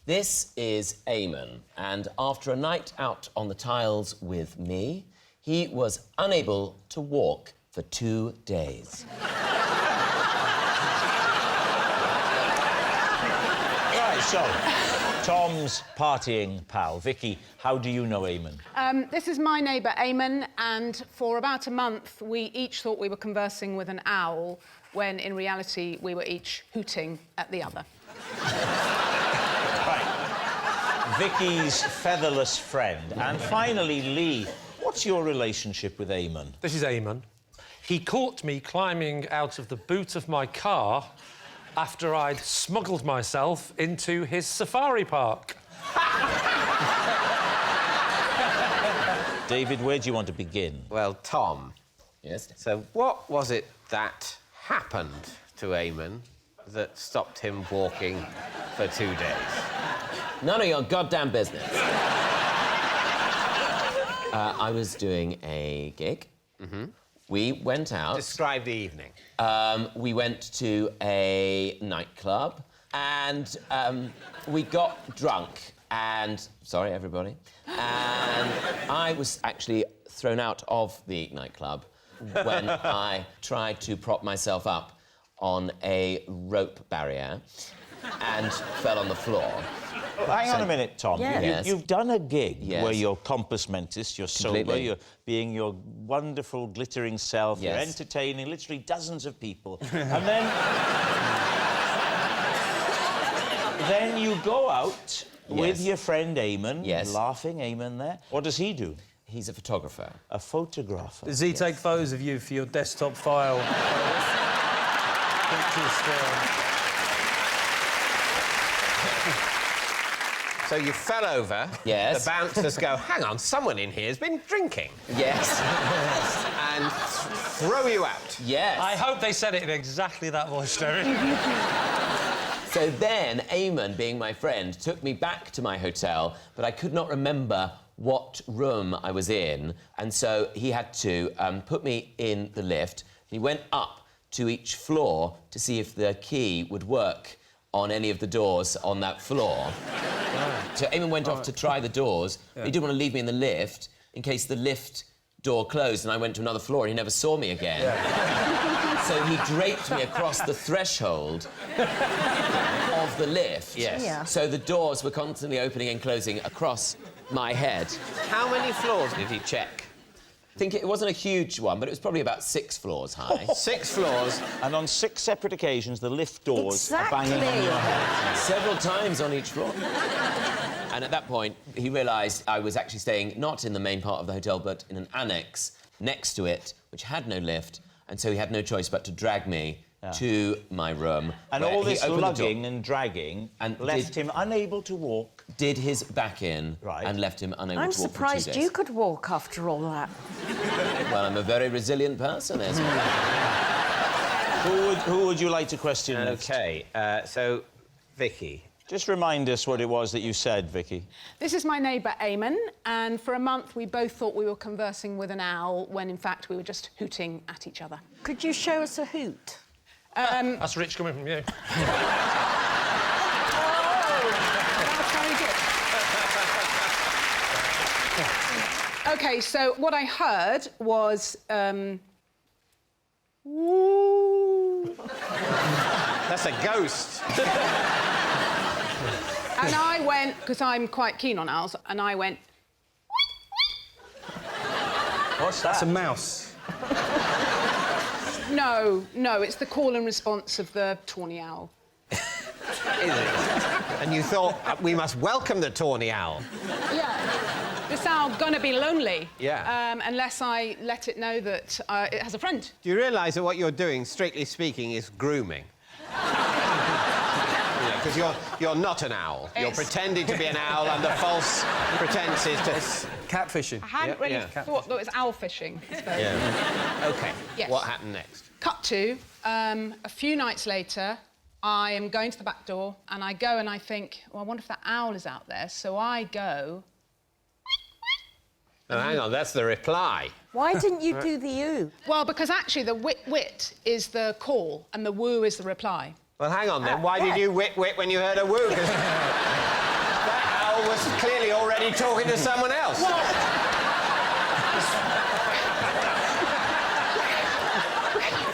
Speaker 8: This is Eamonn, and after a night out on the tiles with me, he was unable to walk for 2 days.
Speaker 1: Right, so, Tom's partying pal. Vicki, how do you know Eamonn?
Speaker 13: This is my neighbour, Eamonn, and for about a month, we each thought we were conversing with an owl, when in reality, we were each hooting at the other.
Speaker 1: Vicky's featherless friend. And finally, Lee, what's your relationship with Eamonn?
Speaker 4: This is Eamonn. He caught me climbing out of the boot of my car after I'd smuggled myself into his safari park.
Speaker 1: David, where do you want to begin?
Speaker 16: Well, Tom.
Speaker 8: Yes?
Speaker 16: So what was it that happened to Eamonn that stopped him walking for 2 days?
Speaker 8: None of your goddamn business. I was doing a gig.
Speaker 16: Mm-hmm.
Speaker 8: We went out.
Speaker 16: Describe the evening.
Speaker 8: We went to a nightclub and we got drunk and... Sorry, everybody. And I was actually thrown out of the nightclub when I tried to prop myself up on a rope barrier and fell on the floor.
Speaker 1: Hang on a minute, Tom.
Speaker 8: Yes.
Speaker 1: You've done a gig
Speaker 8: Yes.
Speaker 1: where you're compos mentis, you're sober,
Speaker 8: Completely.
Speaker 1: you're being your wonderful, glittering self, you're
Speaker 8: Yes.
Speaker 1: entertaining literally dozens of people. And then you go out with
Speaker 8: Yes.
Speaker 1: your friend Eamonn,
Speaker 8: Yes.
Speaker 1: laughing Eamonn there. What does he do?
Speaker 8: He's a photographer.
Speaker 1: A photographer.
Speaker 4: Does he take photos of you for your desktop file? Pictures still.
Speaker 16: So you fell over.
Speaker 8: Yes.
Speaker 16: The bouncers go, hang on, someone in here has been drinking.
Speaker 8: Yes.
Speaker 16: And throw you out.
Speaker 8: Yes.
Speaker 4: I hope they said it in exactly that voice, Derek.
Speaker 8: So then, Eamonn, being my friend, took me back to my hotel, but I could not remember what room I was in, and so he had to put me in the lift. He went up to each floor to see if the key would work on any of the doors on that floor. So Eamonn went off to try the doors.
Speaker 4: Yeah.
Speaker 8: He didn't want to leave me in the lift in case the lift door closed and I went to another floor and he never saw me again. Yeah. So he draped me across the threshold of the lift.
Speaker 16: Yes. Yeah.
Speaker 8: So the doors were constantly opening and closing across my head.
Speaker 16: How many floors did he check?
Speaker 8: I think it wasn't a huge one, but it was probably about 6 floors high.
Speaker 16: 6 floors.
Speaker 1: And on 6 separate occasions, the lift doors are banging on your head.
Speaker 8: Several times on each floor. And at that point, he realised I was actually staying not in the main part of the hotel, but in an annex next to it, which had no lift, and so he had no choice but to drag me to my room.
Speaker 1: And all this lugging and dragging and left him unable to walk.
Speaker 8: Did his back in and left him unable
Speaker 10: I'm
Speaker 8: to walk
Speaker 10: surprised
Speaker 8: for 2 days.
Speaker 10: you could walk after all that.
Speaker 8: Well, I'm a very resilient person, Esme.
Speaker 1: Who would you like to question next?
Speaker 16: OK, so, Vicki.
Speaker 1: Just remind us what it was that you said, Vicki.
Speaker 13: This is my neighbour, Eamonn, and for a month we both thought we were conversing with an owl when, in fact, we were just hooting at each other.
Speaker 10: Could you show us a hoot?
Speaker 4: That's rich coming from you.
Speaker 13: That's very good. OK, so what I heard was... Woo.
Speaker 16: That's a ghost.
Speaker 13: And I went, because I'm quite keen on owls, and I went...
Speaker 1: What's that?
Speaker 17: It's a mouse.
Speaker 13: No, it's the call and response of the tawny owl.
Speaker 16: Is it? And you thought, we must welcome the tawny owl.
Speaker 13: Yeah. This owl gonna be lonely.
Speaker 16: Yeah.
Speaker 13: Unless I let it know that it has a friend.
Speaker 16: Do you realise that what you're doing, strictly speaking, is grooming? Because you're not an owl. You're pretending to be an owl under false pretences to...
Speaker 17: Catfishing.
Speaker 13: I hadn't really thought that it was owl fishing. So.
Speaker 16: Yeah. OK.
Speaker 13: Yes.
Speaker 16: What happened next?
Speaker 13: Cut to, a few nights later, I am going to the back door, and I go and I think, well, I wonder if that owl is out there. So I go...
Speaker 16: Oh, hang on, that's the reply.
Speaker 10: Why didn't you do the oo?
Speaker 13: Well, because actually the wit is the call and the woo is the reply.
Speaker 16: Well, hang on then. Why did you whit when you heard a woo? 'Cause that owl was clearly already talking to someone else.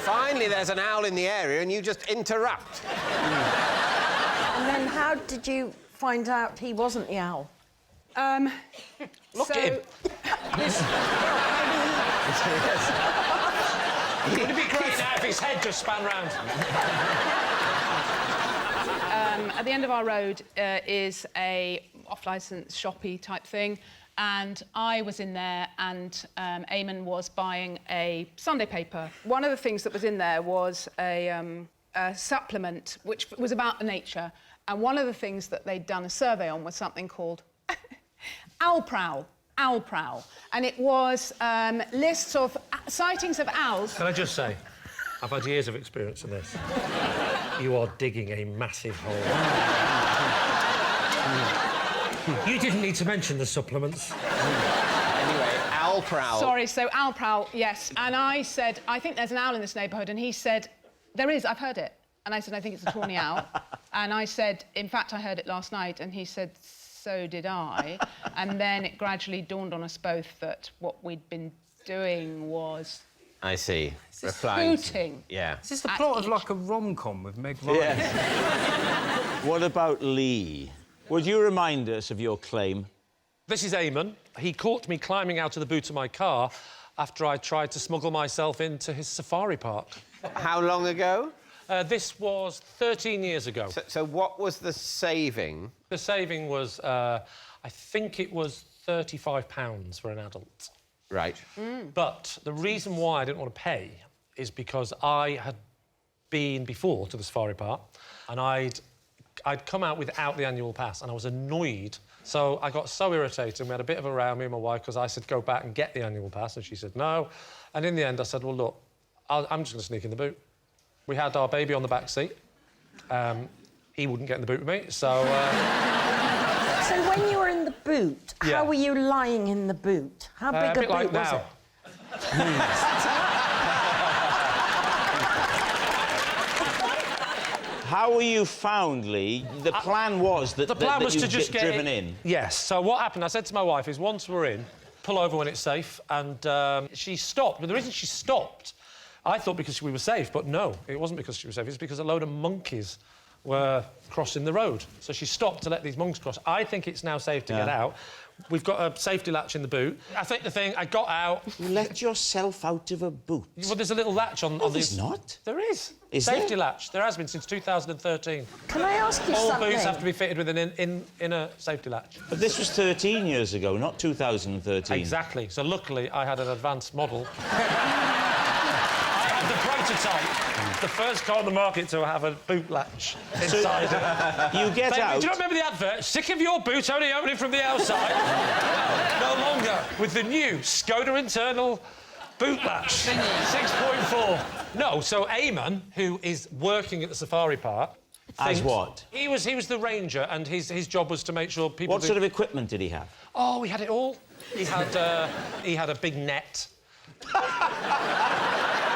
Speaker 16: Finally, there's an owl in the area and you just interrupt.
Speaker 12: And then how did you find out he wasn't the owl?
Speaker 7: Look at him. It'd be great now if his head just span round.
Speaker 13: At the end of our road is a off-licence shoppy type thing, and I was in there, and Eamonn was buying a Sunday paper. One of the things that was in there was a supplement which was about nature, and one of the things that they'd done a survey on was something called Owl Prowl. And it was lists of sightings of owls.
Speaker 4: Can I just say, I've had years of experience in this. You are digging a massive hole. You didn't need to mention the supplements.
Speaker 16: Anyway, Owl Prowl.
Speaker 13: Sorry, so Owl Prowl, yes. And I said, I think there's an owl in this neighbourhood, and he said, there is, I've heard it. And I said, I think it's a tawny owl. And I said, in fact, I heard it last night, and he said, so did I. And then it gradually dawned on us both that what we'd been doing was...
Speaker 16: I see.
Speaker 13: Hooting.
Speaker 16: Yeah.
Speaker 11: Is this the plot of like a rom-com with Meg Ryan?
Speaker 1: Yeah. What about Lee? Would you remind us of your claim?
Speaker 4: This is Eamonn. He caught me climbing out of the boot of my car after I tried to smuggle myself into his safari park.
Speaker 16: How long ago?
Speaker 4: This was 13 years ago.
Speaker 16: So what was the saving?
Speaker 4: The saving was, I think it was £35 for an adult.
Speaker 16: Right.
Speaker 4: But the reason why I didn't want to pay is because I had been before to the safari park and I'd come out without the annual pass and I was annoyed. So I got so irritated and we had a bit of a row, me and my wife, because I said, go back and get the annual pass, and she said, no. And in the end, I said, well, look, I'm just going to sneak in the boot. We had our baby on the back seat. He wouldn't get in the boot with me, so...
Speaker 12: So when you were in the boot,
Speaker 4: Yeah.
Speaker 12: how were you lying in the boot? How big a
Speaker 4: bit
Speaker 12: boot
Speaker 4: like
Speaker 12: was
Speaker 4: now.
Speaker 12: it?
Speaker 1: How were you found, Lee? The plan was that
Speaker 4: The plan was
Speaker 1: you'd
Speaker 4: to just get
Speaker 1: driven in.
Speaker 4: Yes. So what happened, I said to my wife, is once we're in, pull over when it's safe, and she stopped. But the reason she stopped, I thought because we were safe, but no, it wasn't because she was safe. It's because a load of monkeys were crossing the road. So she stopped to let these monkeys cross. I think it's now safe to get out. We've got a safety latch in the boot. I think the thing, I got out...
Speaker 1: You let yourself out of a boot?
Speaker 4: Well, there's a little latch on...
Speaker 1: No, there's not.
Speaker 4: There is.
Speaker 1: Is
Speaker 4: Safety
Speaker 1: there?
Speaker 4: latch. There has been since 2013.
Speaker 12: Can I ask you
Speaker 4: All
Speaker 12: something?
Speaker 4: boots have to be fitted with an inner safety latch.
Speaker 1: But this was 13 years ago, not 2013.
Speaker 4: Exactly. So luckily, I had an advanced model. I had the prototype. The first car on the market to have a boot latch inside it.
Speaker 1: You get out...
Speaker 4: Do you not remember the advert? Sick of your boot only opening from the outside? No longer. With the new Skoda internal boot latch. 6.4. No, so Eamonn, who is working at the safari park...
Speaker 1: As what?
Speaker 4: He was the ranger, and his job was to make sure people...
Speaker 1: What sort of equipment did he have?
Speaker 4: Oh, he had it all. He had a big net.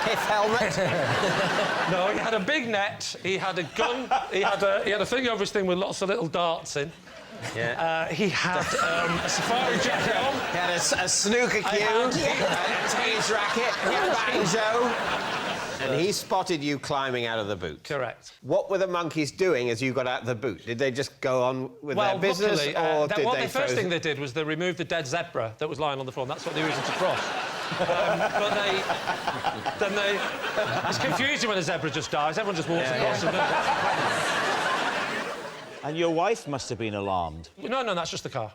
Speaker 16: Pith helmet?
Speaker 4: No, he had a big net, he had a gun, he had a thing over his thing with lots of little darts in.
Speaker 16: Yeah.
Speaker 4: He had a safari jacket on.
Speaker 16: He had a snooker cue, a tennis racket, a banjo. And he spotted you climbing out of the boot.
Speaker 4: Correct.
Speaker 16: What were the monkeys doing as you got out of the boot? Did they just go on with their business,
Speaker 4: luckily,
Speaker 16: or did
Speaker 4: the
Speaker 16: they...
Speaker 4: first thing they did was they removed the dead zebra that was lying on the floor, and that's what they were using to cross. But then they... It's confusing when a zebra just dies. Everyone just walks across and...
Speaker 1: And your wife must have been alarmed.
Speaker 4: No, that's just the car.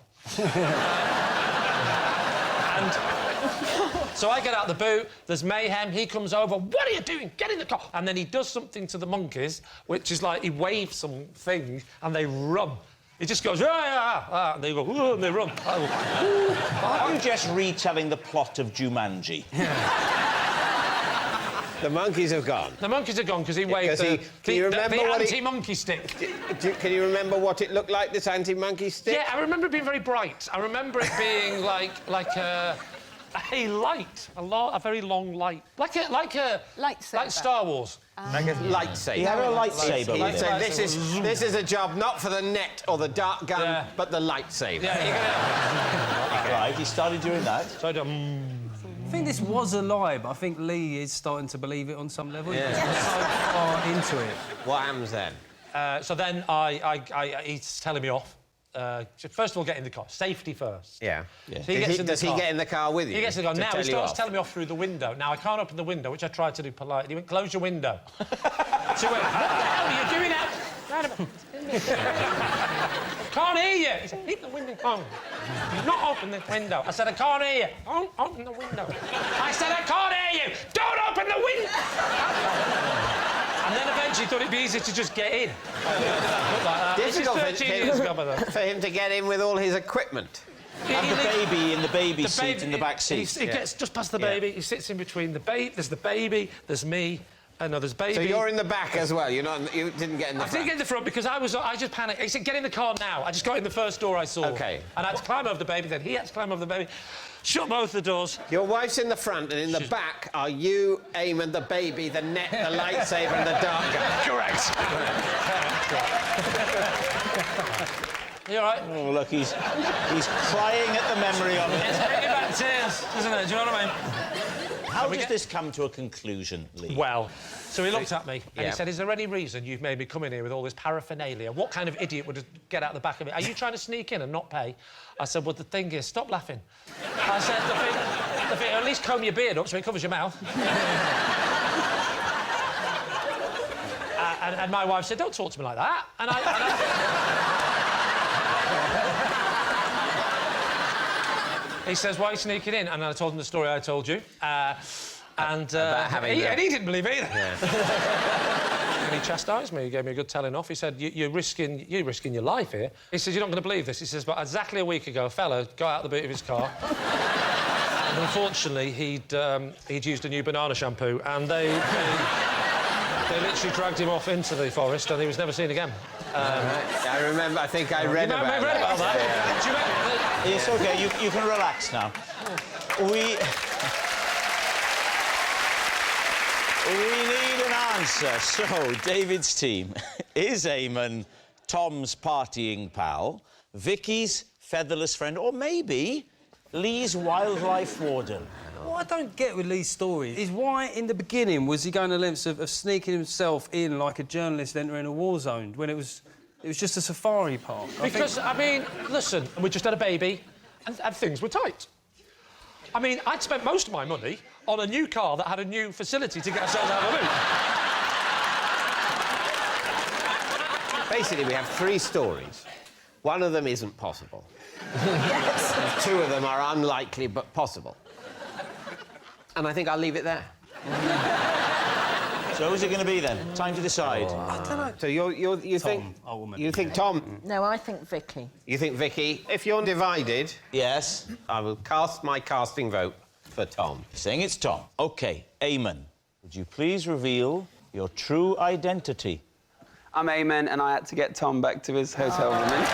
Speaker 4: And... So I get out the boot, there's mayhem, he comes over, what are you doing? Get in the car! And then he does something to the monkeys, which is like he waves something and they run. He just goes, and they go, and they run.
Speaker 1: Are you just retelling the plot of Jumanji?
Speaker 16: The monkeys have gone.
Speaker 4: The monkeys are gone because he waved the anti-monkey stick.
Speaker 16: Can you remember what it looked like, this anti-monkey stick?
Speaker 4: Yeah, I remember it being very bright. I remember it being like A light, a very long light, like a
Speaker 12: lightsaber,
Speaker 4: like Star Wars.
Speaker 2: Like a lightsaber.
Speaker 1: He had a lightsaber.
Speaker 2: He'd say, this is a job not for the net or the dart gun, but the lightsaber.
Speaker 1: Right, he started doing that.
Speaker 4: So
Speaker 14: I think this was a lie, but I think Lee is starting to believe it on some level.
Speaker 2: Yeah.
Speaker 14: He's so far into it.
Speaker 2: What happens then?
Speaker 4: So then he's telling me off. First of all, get in the car. Safety first.
Speaker 2: Yeah.
Speaker 4: So
Speaker 2: Does he get in the car with you?
Speaker 4: He gets in the car. Now he starts
Speaker 2: off?
Speaker 4: telling me off through the window. Now, I can't open the window, which I tried to do politely. He went, close your window. So he went, what the hell are you doing out? Can't hear you. He said, keep the window closed. Not open the window. I said, I can't hear you. Don't open the window. I said, I can't hear you. Don't open the window. And then eventually thought it'd be easy to just get in.
Speaker 2: Difficult for him to get in with all his equipment.
Speaker 1: And the baby in the baby seat in the back seat.
Speaker 4: He gets just past the baby. He sits in between the baby. There's the baby. There's me. No, there's baby.
Speaker 2: So you're in the back as well. You didn't get in the front.
Speaker 4: I didn't get in the front because I just panicked. He said, "Get in the car now." I just got in the first door I saw.
Speaker 2: Okay.
Speaker 4: And I had to climb over the baby. Then he had to climb over the baby. Shut both the doors.
Speaker 2: Your wife's in the front, and in the back are you, Eamonn, the baby, the net, the lightsaber, and the dart gun.
Speaker 4: Correct. You all right?
Speaker 1: Oh, look, he's crying at the memory of it.
Speaker 4: It's bringing back tears, isn't it? Do you know what I mean?
Speaker 1: How does this come to a conclusion, Lee?
Speaker 4: Well, so he looked at me and he said, is there any reason you've made me come in here with all this paraphernalia? What kind of idiot would get out the back of it? Are you trying to sneak in and not pay? I said, well, the thing is, stop laughing. I said, the thing, at least comb your beard up so it covers your mouth. And my wife said, don't talk to me like that. And he says, why are you sneaking in? And I told him the story I told you. And he didn't believe it either. Yeah. And he chastised me. He gave me a good telling off. He said, you're risking your life here. He said, you're not going to believe this. He says, but exactly a week ago, a fella got out the boot of his car. And unfortunately, he'd used a new banana shampoo, and they literally dragged him off into the forest, and he was never seen again.
Speaker 2: I remember. I think I read about that.
Speaker 1: Yeah. It's OK. You can relax now. We need an answer. So, David's team is Eamonn Tom's partying pal, Vicky's featherless friend, or maybe Lee's wildlife warden.
Speaker 14: What I don't get with Lee's story is why, in the beginning, was he going the lengths of sneaking himself in like a journalist entering a war zone when it was just a safari park?
Speaker 4: Because, I mean, listen, we just had a baby and things were tight. I mean, I'd spent most of my money on a new car that had a new facility to get ourselves out of the loop.
Speaker 2: Basically, we have 3 stories. One of them isn't possible. Yes. 2 of them are unlikely but possible. And I think I'll leave it there.
Speaker 1: So who's it going to be then? Time to decide.
Speaker 2: I don't know. So you think you think Tom?
Speaker 12: No, I think Vicki.
Speaker 2: You think Vicki? If you're divided,
Speaker 1: yes,
Speaker 2: I will cast my casting vote for Tom.
Speaker 1: Saying it's Tom. OK, Eamonn, would you please reveal your true identity?
Speaker 15: I'm Eamonn, and I had to get Tom back to his hotel room.